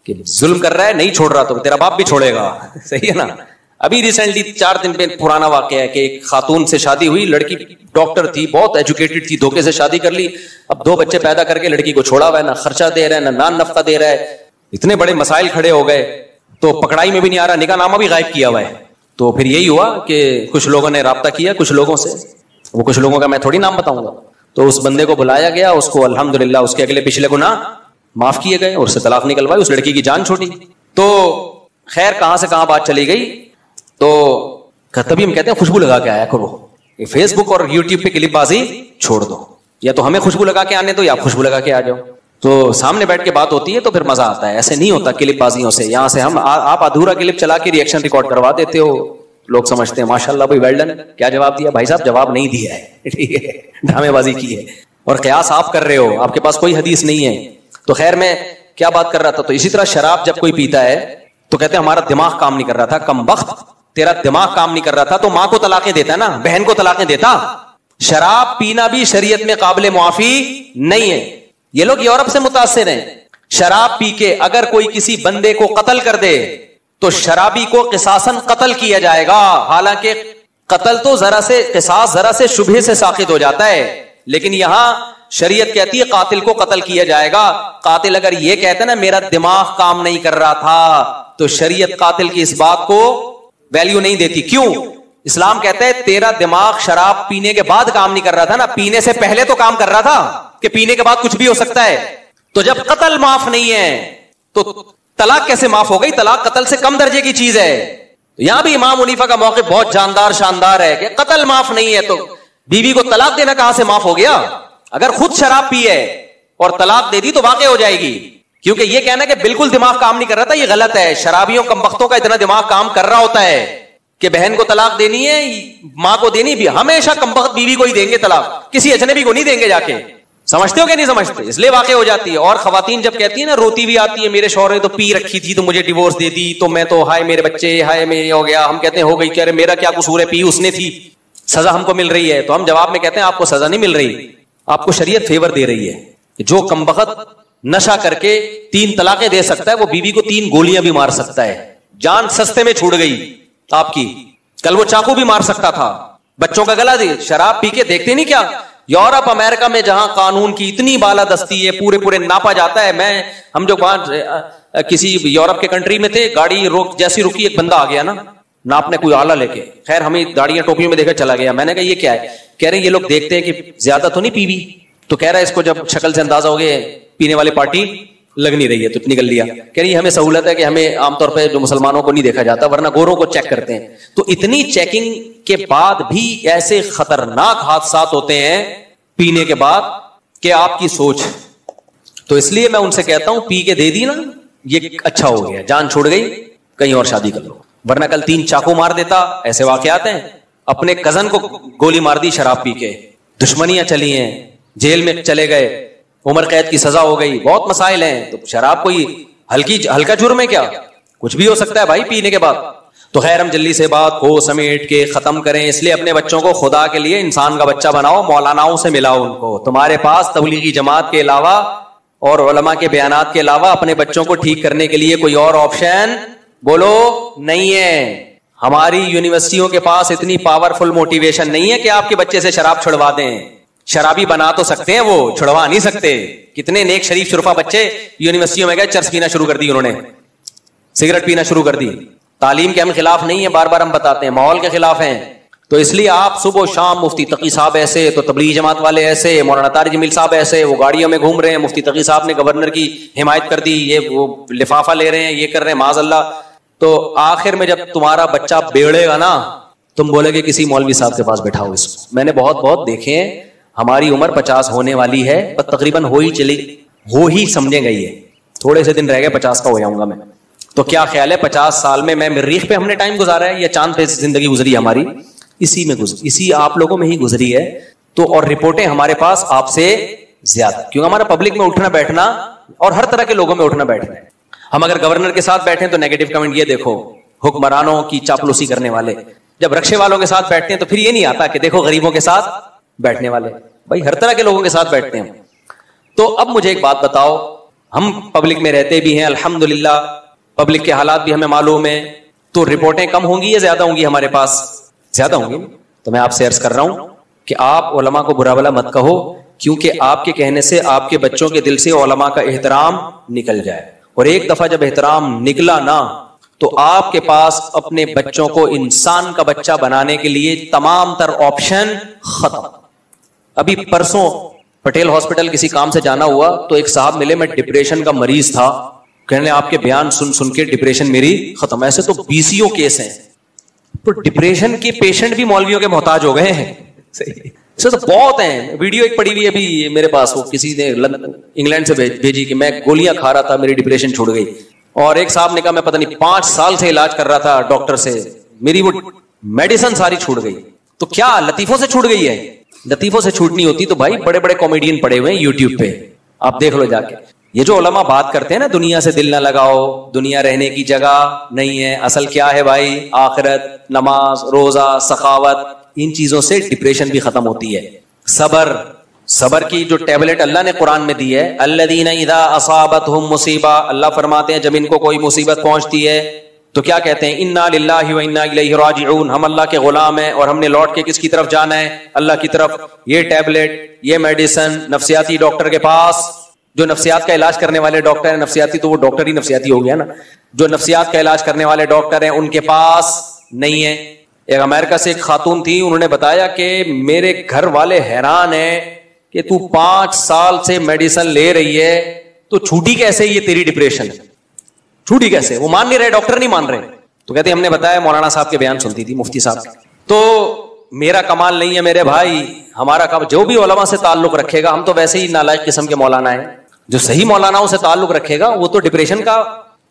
کہ ظلم کر رہا ہے, نہیں چھوڑ رہا تو تیرا باپ بھی چھوڑے گا. صحیح ہے نا. ابھی ریسنٹلی 4 دن پہ پرانا واقعہ ہے کہ ایک خاتون سے شادی ہوئی, لڑکی ڈاکٹر تھی, بہت ایجوکیٹڈ تھی, دھوکے سے شادی کر لی. اب 2 بچے پیدا کر کے لڑکی کو چھوڑا ہوا ہے, نہ خرچہ دے رہا ہے, نہ نان نفقہ دے رہا ہے. اتنے بڑے مسائل کھڑے ہو گئے, تو پکڑائی میں بھی نہیں آ رہا, نکاح نامہ بھی غائب کیا ہوا ہے. تو پھر یہی ہوا کہ کچھ لوگوں نے رابطہ کیا کچھ لوگوں سے, وہ کچھ لوگوں کا میں تھوڑی نام بتاؤں گا. تو اس بندے کو بلایا گیا, اس کو الحمدللہ اس کے اگلے پچھلے گناہ معاف کیے گئے اور اس سے طلاق نکلوائی, اس لڑکی کی جان چھوٹی. تو خیر کہاں سے کہاں بات چلی گئی, تو تبھی ہم کہتے ہیں خوشبو لگا کے آیا کرو, یہ فیس بک اور یوٹیوب پہ کلپ بازی چھوڑ دو, یا تو ہمیں خوشبو لگا کے آنے دو یا آپ خوشبو لگا کے آ جاؤ. تو سامنے بیٹھ کے بات ہوتی ہے تو پھر مزہ آتا ہے, ایسے نہیں ہوتا کلپ بازیوں سے. یہاں سے ہم آپ ادھورا کلپ چلا کے ریئیکشن ریکارڈ کروا دیتے ہو, لوگ سمجھتے ہیں ماشاءاللہ بھائی ویل ڈن. کیا جواب دیا بھائی صاحب؟ جواب نہیں دیا ہے, ٹھیک ہے, ڈرامے بازی کی ہے اور قیاس آپ کر رہے ہو, آپ کے پاس کوئی حدیث نہیں ہے. تو خیر میں کیا بات کر رہا تھا, تو اسی طرح شراب جب کوئی پیتا ہے تو کہتے ہیں ہمارا دماغ کام نہیں کر رہا تھا. کم بخت, تیرا دماغ کام نہیں کر رہا تھا تو ماں کو طلاقیں دیتا ہے نا, بہن کو طلاقیں دیتا. شراب پینا بھی شریعت میں قابل معافی نہیں ہے. یہ لوگ یورپ سے متاثر ہیں. شراب پی کے اگر کوئی کسی بندے کو قتل کر دے تو شرابی کو قصاصاً قتل کیا جائے گا. حالانکہ قتل تو ذرا سے, قصاص ذرا سے شبہے سے ساقط ہو جاتا ہے, لیکن یہاں شریعت کہتی ہے قاتل کو قتل کیا جائے گا. قاتل اگر یہ کہتا ہے نا میرا دماغ کام نہیں کر رہا تھا, تو شریعت قاتل کی اس بات کو ویلیو نہیں دیتی. کیوں؟ اسلام کہتا ہے تیرا دماغ شراب پینے کے بعد کام نہیں کر رہا تھا نا, پینے سے پہلے تو کام کر رہا تھا, کہ پینے کے بعد کچھ بھی ہو سکتا ہے. تو جب قتل معاف نہیں ہے تو طلاق کیسے معاف ہو گئی؟ طلاق قتل سے کم درجے کی چیز ہے. یہاں بھی امام حنیفہ کا موقف بہت جاندار شاندار ہے کہ قتل معاف نہیں ہے تو بیوی کو طلاق دینا کہاں سے معاف ہو گیا؟ اگر خود شراب پی ہے اور طلاق دے دی تو واقع ہو جائے گی. کیونکہ یہ کہنا کہ بالکل دماغ کام نہیں کر رہا تھا یہ غلط ہے. شرابیوں کمبختوں کا اتنا دماغ کام کر رہا ہوتا ہے کہ بہن کو طلاق دینی ہے, ماں کو دینی بھی, ہمیشہ کمبخت بیوی کو ہی دیں گے طلاق, کسی اجنبی کو نہیں دیں گے جا کے. سمجھتے ہو کہ نہیں سمجھتے؟ اس لیے واقع ہو جاتی ہے. اور خواتین جب کہتی ہیں نا, روتی بھی آتی ہے, میرے شوہر نے تو پی رکھی تھی تو مجھے ڈیورس دے دی, تو میں تو ہائے میرے بچے, ہائے میں ہو گیا. ہم کہتے ہیں ہو گئی, کہہ رہے میرا کیا قصور ہے, پی اس نے تھی, سزا ہم کو مل رہی ہے. تو ہم جواب میں کہتے ہیں آپ کو سزا نہیں مل رہی, آپ کو شریعت فیور دے رہی ہے. جو کمبخت نشہ کر کے 3 طلاقیں دے سکتا ہے وہ بیوی کو 3 گولیاں بھی مار سکتا ہے. جان سستے میں چھوڑ گئی آپ کی. کل وہ چاقو بھی مار سکتا تھا, بچوں کا گلا دے. شراب پی کے دیکھتے نہیں کیا یورپ امریکہ میں جہاں قانون کی اتنی بالادستی ہے, پورے ناپا جاتا ہے. ہم جو وہاں کسی یورپ کے کنٹری میں تھے, گاڑی جیسی رکی ایک بندہ آ گیا نا ناپنے کوئی آلہ لے کے. خیر ہمیں گاڑیاں ٹوپیوں میں دیکھا چلا گیا. میں نے کہا یہ کیا ہے؟ کہہ رہے ہیں یہ لوگ دیکھتے ہیں کہ زیادہ تو نہیں پیوی. تو کہہ رہا ہے اس کو جب شکل سے اندازہ ہو گیا پینے والی پارٹی لگ نہیں رہی ہے تو نکل لیا. کہہ رہی ہمیں سہولت ہے کہ ہمیں عام طور پہ جو مسلمانوں کو نہیں دیکھا جاتا, ورنہ گوروں کو چیک کرتے ہیں. تو اتنی چیکنگ کے بعد بھی ایسے خطرناک حادثات ہوتے ہیں پینے کے بعد کہ آپ کی سوچ. تو اس لیے میں ان سے کہتا ہوں پی کے دے دی نا یہ اچھا ہو گیا, جان چھوڑ گئی, کہیں اور شادی کر لو. ورنہ کل 3 چاقو مار دیتا. ایسے واقعات ہیں. اپنے کزن کو گولی مار دی شراب پی کے, دشمنیاں چلی ہیں, جیل میں چلے گئے, عمر قید کی سزا ہو گئی, بہت مسائل ہیں. تو شراب کوئی ہلکا جرم ہے کیا؟ کچھ بھی ہو سکتا ہے بھائی پینے کے بعد. تو خیر ہم جلدی سے بات کو سمیٹ کے ختم کریں. اس لیے اپنے بچوں کو خدا کے لیے انسان کا بچہ بناؤ, مولاناؤں سے ملاؤ ان کو. تمہارے پاس تبلیغی جماعت کے علاوہ اور علماء کے بیانات کے علاوہ اپنے بچوں کو ٹھیک کرنے کے لیے کوئی اور آپشن بولو نہیں ہے. ہماری یونیورسٹیوں کے پاس اتنی پاورفل موٹیویشن نہیں ہے کہ آپ کے بچے سے شراب چھڑوا دیں. شرابی بنا تو سکتے ہیں, وہ چھڑوا نہیں سکتے. کتنے نیک شریف شرفا بچے یونیورسٹیوں میں گئے, چرس پینا شروع کر دی انہوں نے, سگریٹ پینا شروع کر دی. تعلیم کے ہم خلاف نہیں ہیں, بار بار ہم بتاتے ہیں, ماحول کے خلاف ہیں. تو اس لیے آپ صبح و شام مفتی تقی صاحب ایسے, تو تبلیغی جماعت والے ایسے, مولانا طارق جمیل صاحب ایسے, وہ گاڑیوں میں گھوم رہے ہیں, مفتی تقی صاحب نے گورنر کی حمایت کر دی, یہ وہ لفافہ لے رہے ہیں, یہ کر رہے ہیں, معاذ اللہ. تو آخر میں جب تمہارا بچہ بیڑے گا نا, تم بولے کہ کسی مولوی صاحب کے پاس بیٹھاؤ اس کو. میں نے بہت دیکھے ہیں, ہماری عمر 50 ہونے والی ہے, تقریباً ہو ہی سمجھیں گئی ہے, تھوڑے سے دن رہ گئے 50 کا ہو جاؤں گا میں. تو کیا خیال ہے 50 سال میں مریخ پہ ہم نے ٹائم گزارا ہے یا چاند پہ زندگی گزری ہماری؟ اسی میں اسی آپ لوگوں میں ہی گزری ہے. تو اور رپورٹیں ہمارے پاس آپ سے زیادہ, کیونکہ ہمارا پبلک میں اٹھنا بیٹھنا اور ہر طرح کے لوگوں میں اٹھنا بیٹھنا ہے. ہم اگر گورنر کے ساتھ بیٹھیں تو نیگیٹو کمنٹ یہ دیکھو حکمرانوں کی چاپلوسی کرنے والے, جب رکشے والوں کے ساتھ بیٹھتے ہیں تو پھر یہ نہیں آتا کہ دیکھو غریبوں کے ساتھ بیٹھنے والے. بھائی ہر طرح کے لوگوں کے ساتھ بیٹھتے ہیں. تو اب مجھے ایک بات بتاؤ, ہم پبلک میں رہتے بھی ہیں الحمدللہ, پبلک کے حالات بھی ہمیں معلوم ہیں, تو رپورٹیں کم ہوں گی یا زیادہ ہوں گی ہمارے پاس؟ زیادہ ہوں گی. تو میں آپ سے عرض کر رہا ہوں کہ آپ علماء کو برا بلا مت کہو, کیونکہ آپ کے کہنے سے آپ کے بچوں کے دل سے علماء کا احترام نکل جائے. اور ایک دفعہ جب احترام نکلا نا, تو آپ کے پاس اپنے بچوں کو انسان کا بچہ بنانے کے لیے تمام تر آپشن ختم. ابھی پرسوں پٹیل ہاسپٹل کسی کام سے جانا ہوا, تو ایک صاحب ملے, میں ڈپریشن کا مریض تھا, کہنے آپ کے بیان سن کے ڈپریشن میری ختم. ایسے تو 20 کیس ہیں, تو ڈپریشن کے پیشنٹ بھی مولویوں کے محتاج ہو گئے ہیں. تو بہت ہیں. ویڈیو ایک پڑی ہوئی ابھی میرے پاس, وہ کسی نے انگلینڈ سے بھیجی کہ میں گولیاں کھا رہا تھا, میری ڈپریشن چھوڑ گئی. اور ایک صاحب نے کہا میں پتہ نہیں 5 سال سے علاج کر رہا تھا ڈاکٹر سے, میری وہ میڈیسن ساری چھوٹ گئی. تو کیا لطیفوں سے چھوٹ گئی ہے؟ لطیفوں سے چھوٹنی ہوتی تو بھائی بڑے بڑے کامیڈین پڑے ہوئے ہیں یوٹیوب پہ, آپ دیکھ لو جا کے. یہ جو علماء بات کرتے ہیں نا دنیا سے دل نہ لگاؤ, دنیا رہنے کی جگہ نہیں ہے, اصل کیا ہے بھائی؟ آخرت, نماز, روزہ, سخاوت. ان چیزوں سے ڈپریشن بھی ختم ہوتی ہے. صبر کی جو ٹیبلٹ اللہ نے قرآن میں دی ہے, الذین اذا اصابتہم مصیبہ, اللہ فرماتے ہیں جب ان کو کوئی مصیبت پہنچتی ہے تو کیا کہتے ہیں؟ انا للہ و انا الیہ راجعون, ہم اللہ کے غلام ہیں اور ہم نے لوٹ کے کس کی طرف جانا ہے؟ اللہ کی طرف. یہ ٹیبلٹ, یہ میڈیسن نفسیاتی ڈاکٹر کے پاس, جو نفسیات کا علاج کرنے والے ڈاکٹر ہیں, نفسیاتی تو وہ ڈاکٹر ہی نفسیاتی ہو گیا نا, جو نفسیات کا علاج کرنے والے ڈاکٹر ہیں ان کے پاس نہیں ہے. ایک امریکہ سے ایک خاتون تھی, انہوں نے بتایا کہ میرے گھر والے حیران ہیں کہ تو 5 سال سے میڈیسن لے رہی ہے تو چھوٹی کیسے یہ تیری ڈپریشن, چھوٹی کیسے؟ وہ مان نہیں رہے, ڈاکٹر نہیں مان رہے. تو کہتے ہم نے بتایا مولانا صاحب کے بیان سنتی تھی, مفتی صاحب. تو میرا کمال نہیں ہے میرے بھائی, ہمارا کام جو بھی علماء سے تعلق رکھے گا, ہم تو ویسے ہی نالائق قسم کے مولانا ہیں. جو صحیح مولاناؤں سے تعلق رکھے گا وہ تو ڈپریشن کا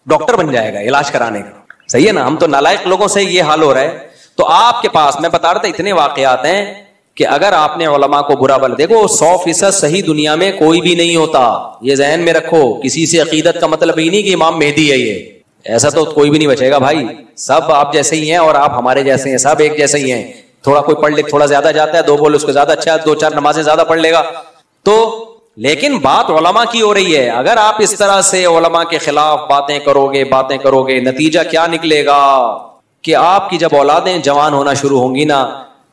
ڈاکٹر بن جائے گا, علاج کرانے کا. صحیح ہے نا؟ ہم تو نالائق لوگوں سے یہ حال ہو رہا ہے. تو آپ کے پاس میں بتا رہا تھا اتنے واقعات ہیں کہ اگر آپ نے علماء کو برا بلا, دیکھو 100% صحیح دنیا میں کوئی بھی نہیں ہوتا, یہ ذہن میں رکھو. کسی سے عقیدت کا مطلب ہی نہیں کہ امام مہدی ہے, یہ ایسا تو کوئی بھی نہیں بچے گا بھائی. سب آپ جیسے ہی ہیں اور آپ ہمارے جیسے ہیں, سب ایک جیسے ہی ہیں. تھوڑا کوئی پڑھ لکھ تھوڑا زیادہ جاتا ہے, 2 بول اس کو زیادہ اچھا ہے, 2-4 نمازیں زیادہ پڑھ لے گا. تو لیکن بات علماء کی ہو رہی ہے. اگر آپ اس طرح سے علماء کے خلاف باتیں کرو گے, نتیجہ کیا نکلے گا کہ آپ کی جب اولادیں جوان ہونا شروع ہوں گی نا,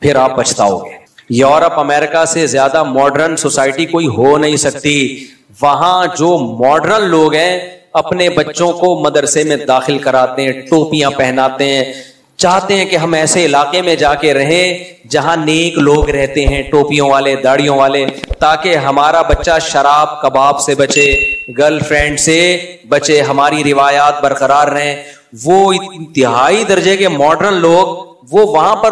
پھر آپ پچھتاؤ گے. یورپ امریکہ سے زیادہ ماڈرن سوسائٹی کوئی ہو نہیں سکتی. وہاں جو ماڈرن لوگ ہیں اپنے بچوں کو مدرسے میں داخل کراتے ہیں, ٹوپیاں پہناتے ہیں, چاہتے ہیں کہ ہم ایسے علاقے میں جا کے رہیں جہاں نیک لوگ رہتے ہیں, ٹوپیوں والے, داڑھیوں والے, تاکہ ہمارا بچہ شراب کباب سے بچے, گرل فرینڈ سے بچے, ہماری روایات برقرار رہیں. وہ انتہائی درجے کے ماڈرن لوگ وہ وہاں پر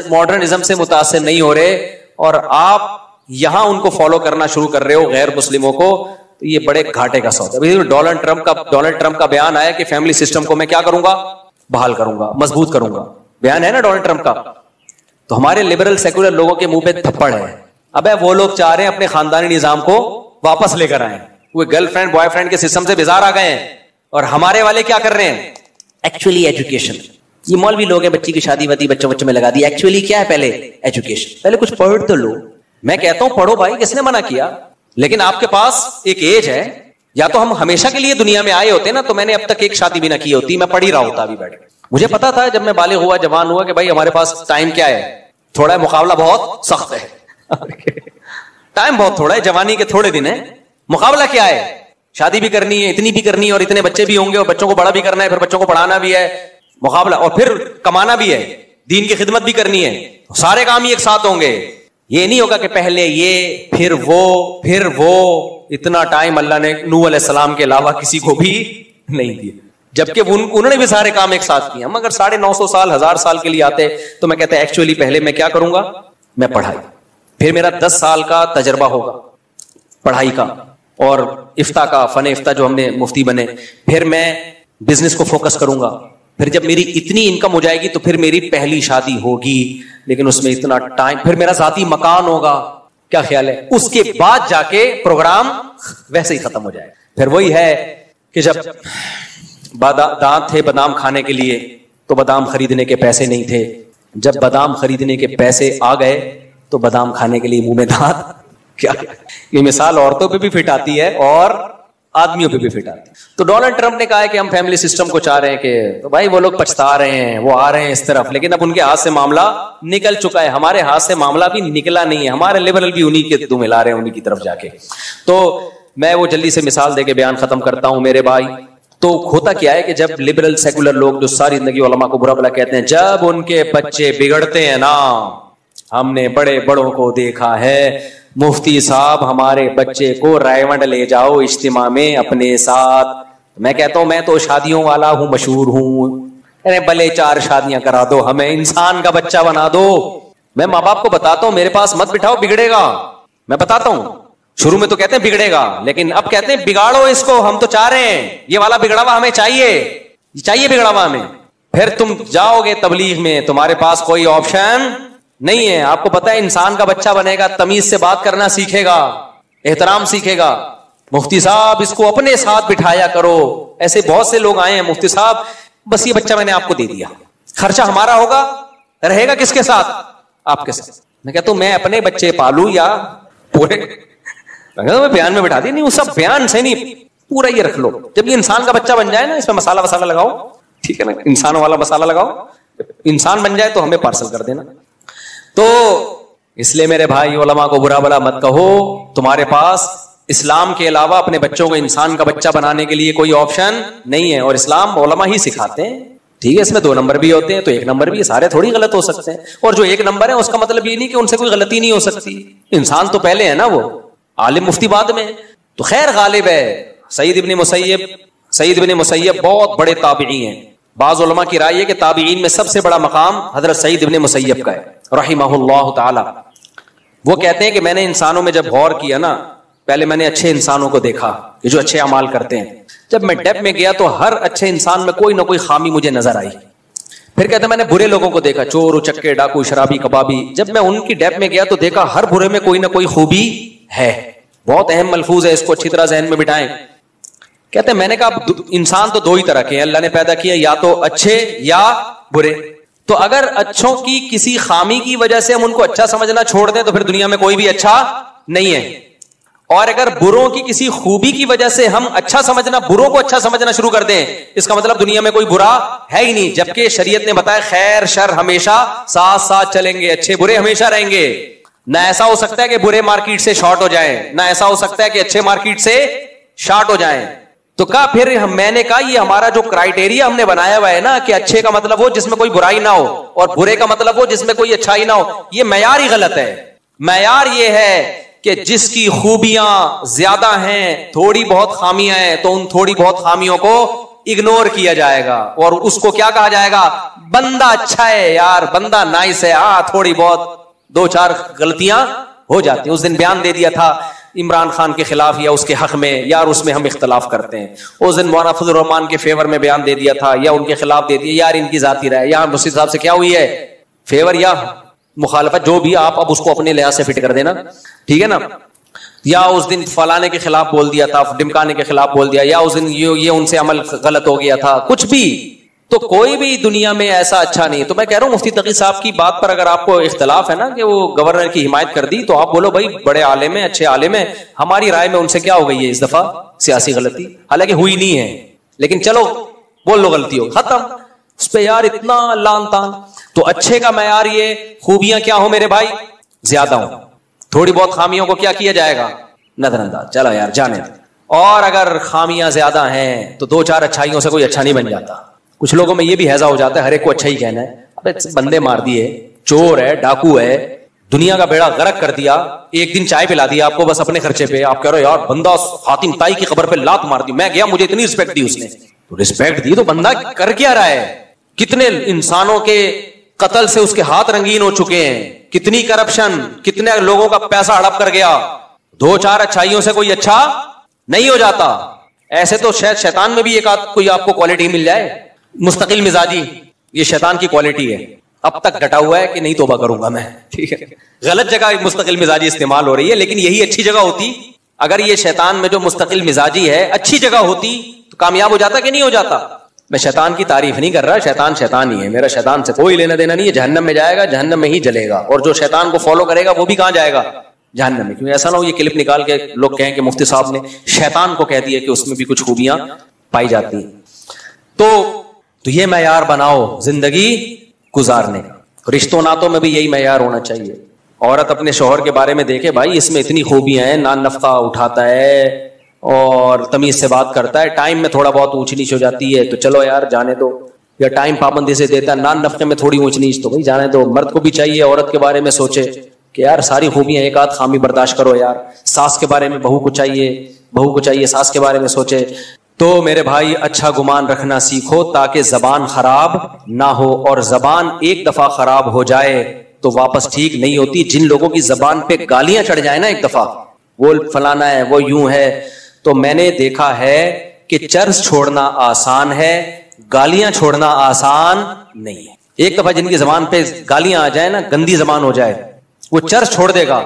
ماڈرنزم سے متاثر نہیں ہو رہے, اور آپ یہاں ان کو فالو کرنا شروع کر رہے ہو, غیر مسلموں کو. تو یہ بڑے گھاٹے کا سودا. ڈونلڈ ٹرمپ کا بیان آیا کہ فیملی سسٹم کو میں کیا کروں گا؟ بحال کروں گا, مضبوط کروں گا. بیان ہے نا ڈونلڈ ٹرمپ کا. تو ہمارے لبرل سیکولر لوگوں کے منہ پہ تھپڑ ہے. اب وہ لوگ چاہ رہے ہیں اپنے خاندانی نظام کو واپس لے کر آئیں. وہ گرل فرینڈ بوائے فرینڈ کے سسٹم سے بیزار آ گئے ہیں, اور ہمارے والے کیا کر رہے ہیں؟ Actually education.
یہ مولوی لوگ ہیں, بچی کی شادی وادی بچوں میں لگا دی. ایکچولی کیا ہے, پہلے ایجوکیشن, پہلے کچھ پڑھ تو لو. میں کہتا ہوں پڑھو بھائی, کس نے منع کیا, لیکن آپ کے پاس ایک ایج ہے, یا تو ہم ہمیشہ کے لیے دنیا میں آئے ہوتے نا, تو میں نے اب تک ایک شادی بھی نہ کی ہوتی, میں پڑھ ہی رہا ہوتا ابھی بیٹھ. مجھے پتا تھا جب میں بالغ ہوا, جوان ہوا, کہ بھائی ہمارے پاس ٹائم کیا ہے, تھوڑا ہے, مقابلہ بہت سخت ہے. ٹائم بہت تھوڑا ہے, جوانی کے تھوڑے دن ہیں, مقابلہ کیا ہے, شادی بھی کرنی ہے, اتنی بھی کرنی ہے, اور اتنے بچے بھی ہوں گے, اور بچوں کو بڑا بھی کرنا ہے, پھر بچوں کو پڑھانا بھی ہے, مقابلہ, اور پھر کمانا بھی ہے, دین کی خدمت بھی کرنی ہے, سارے کام ہی ایک ساتھ ہوں گے. یہ نہیں ہوگا کہ پہلے یہ پھر وہ. اتنا ٹائم اللہ نے نوح علیہ السلام کے علاوہ کسی کو بھی نہیں دیا, جبکہ انہوں نے بھی سارے کام ایک ساتھ کیے. ہم اگر 950 سال 1000 سال کے لیے آتے تو میں کہتا ایکچولی پہلے میں کیا کروں گا, میں پڑھائی, پھر میرا 10 سال کا تجربہ ہوگا پڑھائی کا اور افتاء کا, فن افتاء جو ہم نے مفتی بنے, پھر میں بزنس کو فوکس کروں گا, پھر جب میری اتنی انکم ہو جائے گی تو پھر میری پہلی شادی ہوگی, لیکن اس میں اتنا ٹائم, پھر میرا ذاتی مکان ہوگا. کیا خیال ہے, اس کے بعد جا کے پروگرام ویسے ہی ختم ہو جائے. پھر وہی ہے کہ جب دانت تھے بادام کھانے کے لیے تو بادام خریدنے کے پیسے نہیں تھے, جب بادام خریدنے کے پیسے آ گئے تو بادام کھانے کے لیے منہ میں دانت. کیا یہ مثال عورتوں پہ بھی فٹ آتی ہے اور آدمیوں پہ بھی فٹ آتی ہے. تو ڈونلڈ ٹرمپ نے کہا ہے کہ ہم فیملی سسٹم کو چاہ رہے ہیں, کہ تو بھائی وہ لوگ پچھتا رہے ہیں, وہ آ رہے ہیں اس طرف, لیکن اب ان کے ہاتھ سے معاملہ نکل چکا ہے. ہمارے ہاتھ سے معاملہ بھی نکلا نہیں ہے, ہمارے لبرل بھی انہی کے دم ہلا رہے ہیں انہی کی طرف جا کے. تو میں وہ جلدی سے مثال دے کے بیان ختم کرتا ہوں میرے بھائی. تو ہوتا کیا ہے کہ جب لبرل سیکولر لوگ جو ساری زندگی علماء کو برا بلا کہتے ہیں, جب ان کے بچے بگڑتے ہیں نا, ہم نے بڑے بڑوں کو دیکھا ہے, مفتی صاحب ہمارے بچے کو رائے لے جاؤ اجتماع میں اپنے ساتھ. میں کہتا ہوں میں تو شادیوں والا ہوں, مشہور ہوں, ارے بھلے 4 شادیاں کرا دو, ہمیں انسان کا بچہ بنا دو. میں ماں باپ کو بتاتا ہوں میرے پاس مت بٹھاؤ, بگڑے گا. میں بتاتا ہوں, شروع میں تو کہتے ہیں بگڑے گا, لیکن اب کہتے ہیں بگاڑو اس کو, ہم تو چاہ رہے ہیں یہ والا بگڑا ہوا ہمیں چاہیے بگڑا ہوا ہمیں. پھر تم جاؤ گے تبلیغ میں, تمہارے پاس کوئی آپشن نہیں ہے. آپ کو پتا ہے انسان کا بچہ بنے گا, تمیز سے بات کرنا سیکھے گا, احترام سیکھے گا. مفتی صاحب اس کو اپنے ساتھ بٹھایا کرو. ایسے بہت سے لوگ آئے ہیں, مفتی صاحب بس یہ بچہ میں نے آپ کو دے دیا, خرچہ ہمارا ہوگا, رہے گا کس کے ساتھ, آپ کے ساتھ. میں کہتا ہوں میں اپنے بچے پالوں یا پورے, میں بیان میں بٹھا دی نہیں, وہ سب بیان سے نہیں, پورا یہ رکھ لو. جب یہ انسان کا بچہ بن جائے نا, اس میں مسالہ وسالہ لگاؤ, ٹھیک ہے نا, انسان والا مسالہ لگاؤ, انسان بن جائے تو ہمیں پارسل کر دینا. تو اس لیے میرے بھائی علماء کو برا بلا مت کہو, تمہارے پاس اسلام کے علاوہ اپنے بچوں کو انسان کا بچہ بنانے کے لیے کوئی آپشن نہیں ہے, اور اسلام علماء ہی سکھاتے ہیں. ٹھیک ہے, اس میں 2 نمبر بھی ہوتے ہیں تو 1 نمبر بھی, سارے تھوڑی غلط ہو سکتے ہیں, اور جو 1 نمبر ہے اس کا مطلب یہ نہیں کہ ان سے کوئی غلطی نہیں ہو سکتی. انسان تو پہلے ہے نا, وہ عالم مفتی بعد میں. تو خیر غالب ہے سعید ابن مسیب بہت بڑے تابعی ہیں. بعض علماء کی رائے ہے کہ تابعین میں سب سے بڑا مقام حضرت سعید ابن مسیب کا ہے رحمہ اللہ تعالی. وہ کہتے ہیں کہ میں نے انسانوں میں جب غور کیا نا, پہلے میں نے اچھے انسانوں کو دیکھا کہ جو اچھے اعمال کرتے ہیں. جب میں ڈیپ میں گیا تو ہر اچھے انسان میں کوئی نہ کوئی خامی مجھے نظر آئی. پھر کہتے ہیں میں نے برے لوگوں کو دیکھا, چور اچکے ڈاکو شرابی کبابی. جب میں ان کی ڈیپ میں گیا تو دیکھا ہر برے میں کوئی نہ کوئی خوبی ہے. بہت اہم ملفوظ ہے, اس کو اچھی طرح ذہن میں بٹھائیں. کہتے ہیں میں نے کہا انسان تو 2 ہی طرح کے ہیں, اللہ نے پیدا کیا, یا تو اچھے یا برے. تو اگر اچھوں کی کسی خامی کی وجہ سے ہم ان کو اچھا سمجھنا چھوڑ دیں تو پھر دنیا میں کوئی بھی اچھا نہیں ہے. اور اگر بروں کی کسی خوبی کی وجہ سے ہم اچھا سمجھنا, بروں کو اچھا سمجھنا شروع کر دیں, اس کا مطلب دنیا میں کوئی برا ہے ہی نہیں. جبکہ شریعت نے بتایا خیر شر ہمیشہ ساتھ ساتھ چلیں گے, اچھے برے ہمیشہ رہیں گے. نہ ایسا ہو سکتا ہے کہ برے مارکیٹ سے شارٹ ہو جائیں, نہ ایسا ہو سکتا ہے کہ اچھے مارکیٹ سے شارٹ ہو جائیں. تو کہا پھر میں نے کہا یہ ہمارا جو کرائیٹیریا ہم نے بنایا ہوا ہے نا, کہ اچھے کا مطلب ہو جس میں کوئی برائی نہ ہو, اور برے کا مطلب ہو جس میں کوئی اچھائی نہ ہو, یہ معیار ہی غلط ہے. معیار یہ ہے کہ جس کی خوبیاں زیادہ ہیں, تھوڑی بہت خامیاں ہیں, تو ان تھوڑی بہت خامیوں کو اگنور کیا جائے گا, اور اس کو کیا کہا جائے گا, بندہ اچھا ہے یار, بندہ نائس ہے, تھوڑی بہت 2-4 غلطیاں ہو جاتی ہیں. اس دن بیان دے دیا تھا عمران خان کے خلاف یا اس کے حق میں, یار اس میں ہم اختلاف کرتے ہیں. اس دن مولانا فضل الرحمان کے فیور میں بیان دے دیا تھا یا ان کے خلاف دے دیا, یار ان کی ذاتی رائے. یہاں مسجد صاحب سے کیا ہوئی ہے, فیور یا مخالفت, جو بھی آپ اب اس کو اپنے لحاظ سے فٹ کر دینا, ٹھیک ہے نا. یا اس دن فلانے کے خلاف بول دیا تھا, ڈمکانے کے خلاف بول دیا, یا اس دن یہ ان سے عمل غلط ہو گیا تھا, کچھ بھی تو کوئی بھی دنیا میں ایسا اچھا نہیں. تو میں کہہ رہا ہوں مفتی تقی صاحب کی بات پر اگر آپ کو اختلاف ہے نا کہ وہ گورنر کی حمایت کر دی, تو آپ بولو بھائی بڑے عالم ہیں, اچھے عالم ہیں, ہماری رائے میں ان سے کیا ہو گئی ہے اس دفعہ سیاسی غلطی, حالانکہ ہوئی نہیں ہے, لیکن چلو بول لو غلطی ہو, ختم. اس پہ یار اتنا لان تان. تو اچھے کا معیار یہ خوبیاں کیا ہو میرے بھائی زیادہ ہوں, تھوڑی بہت خامیوں کو کیا کیا جائے گا نظر انداز, چلو یار جانے دیں. اور اگر خامیاں زیادہ ہیں تو دو چار اچھائیوں سے کوئی اچھا نہیں بن جاتا. کچھ لوگوں میں یہ بھی ہیضا ہو جاتا ہے ہر ایک کو اچھا ہی کہنا ہے, ابے بندے مار دیے, چور ہے, ڈاکو ہے, دنیا کا بیڑا غرق کر دیا, ایک دن چائے پلا دیا آپ کو بس اپنے خرچے پہ, آپ کہہ رہے ہو یار بندہ حاتم طائی کی قبر پہ لات مار دی, میں گیا مجھے اتنی رسپیکٹ دی اس نے. تو رسپیکٹ دی تو بندہ کر کیا رہا ہے, کتنے انسانوں کے قتل سے اس کے ہاتھ رنگین ہو چکے ہیں, کتنی کرپشن, کتنے لوگوں کا پیسہ ہڑپ کر گیا. دو چار اچھائیوں سے کوئی اچھا نہیں ہو جاتا. ایسے تو شاید شیطان میں بھی ایک آدھ کوئی آپ کو کوالٹی مل جائے, مستقل مزاجی, یہ شیطان کی کوالٹی ہے. اب تک ڈٹا ہوا ہے کہ نہیں توبہ کروں گا میں, ٹھیک ہے. غلط جگہ مستقل مزاجی استعمال ہو رہی ہے, لیکن یہی اچھی جگہ ہوتی. اگر یہ شیطان میں جو مستقل مزاجی ہے اچھی جگہ ہوتی تو کامیاب ہو جاتا کہ نہیں ہو جاتا. میں شیطان کی تعریف نہیں کر رہا, شیطان شیطان ہی ہے, میرا شیطان سے کوئی لینا دینا نہیں ہے. جہنم میں جائے گا, جہنم میں ہی جلے گا, اور جو شیطان کو فالو کرے گا وہ بھی کہاں جائے گا, جہنم میں. کیونکہ ایسا نہ ہو یہ کلپ نکال کے لوگ کہیں کہ مفتی صاحب نے شیطان کو کہہ دیا کہ اس میں بھی کچھ خوبیاں پائی جاتی ہیں. تو یہ معیار بناؤ زندگی گزارنے کا. رشتوں ناتوں میں بھی یہی معیار ہونا چاہیے. عورت اپنے شوہر کے بارے میں دیکھے بھائی اس میں اتنی خوبیاں ہیں, نان نفقہ اٹھاتا ہے اور تمیز سے بات کرتا ہے, ٹائم میں تھوڑا بہت اونچ نیچ ہو جاتی ہے تو چلو یار جانے دو, یا ٹائم پابندی سے دیتا ہے, نان نفقے میں تھوڑی اونچ نیچ تو بھائی جانے دو. مرد کو بھی چاہیے عورت کے بارے میں سوچے کہ یار ساری خوبیاں, ایک آدھ خامی برداشت کرو یار. ساس کے بارے میں بہو کو چاہیے ساس کے بارے میں سوچے. تو میرے بھائی اچھا گمان رکھنا سیکھو تاکہ زبان خراب نہ ہو, اور زبان ایک دفعہ خراب ہو جائے تو واپس ٹھیک نہیں ہوتی. جن لوگوں کی زبان پہ گالیاں چڑھ جائیں نا ایک دفعہ, وہ فلانا ہے, وہ یوں ہے, تو میں نے دیکھا ہے کہ چرس چھوڑنا آسان ہے, گالیاں چھوڑنا آسان نہیں ہے. ایک دفعہ جن کی زبان پہ گالیاں آ جائیں نا, گندی زبان ہو جائے, وہ چرس چھوڑ دے گا,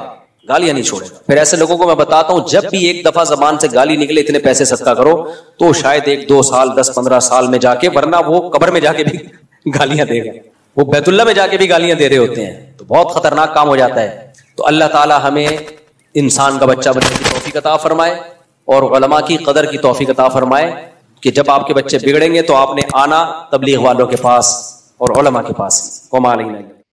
گالیاں نہیں چھوڑے گا. پھر ایسے لوگوں کو میں بتاتا ہوں جب بھی ایک دفعہ زبان سے گالی نکلے اتنے پیسے صدقہ کرو, تو شاید 1-2 سال 10-15 سال میں جا کے, ورنہ وہ قبر میں جا کے بھی گالیاں دے گا, وہ بیت اللہ میں جا کے بھی گالیاں دے رہے ہوتے ہیں. تو بہت خطرناک کام ہو جاتا ہے. تو اللہ تعالی ہمیں انسان کا بچہ بننے کی توفیق عطا فرمائے, اور علماء کی قدر کی توفیق عطا فرمائے کہ جب آپ کے بچے بگڑیں گے تو آپ نے آنا تبلیغ والوں کے پاس اور علماء کے پاس. وما علینا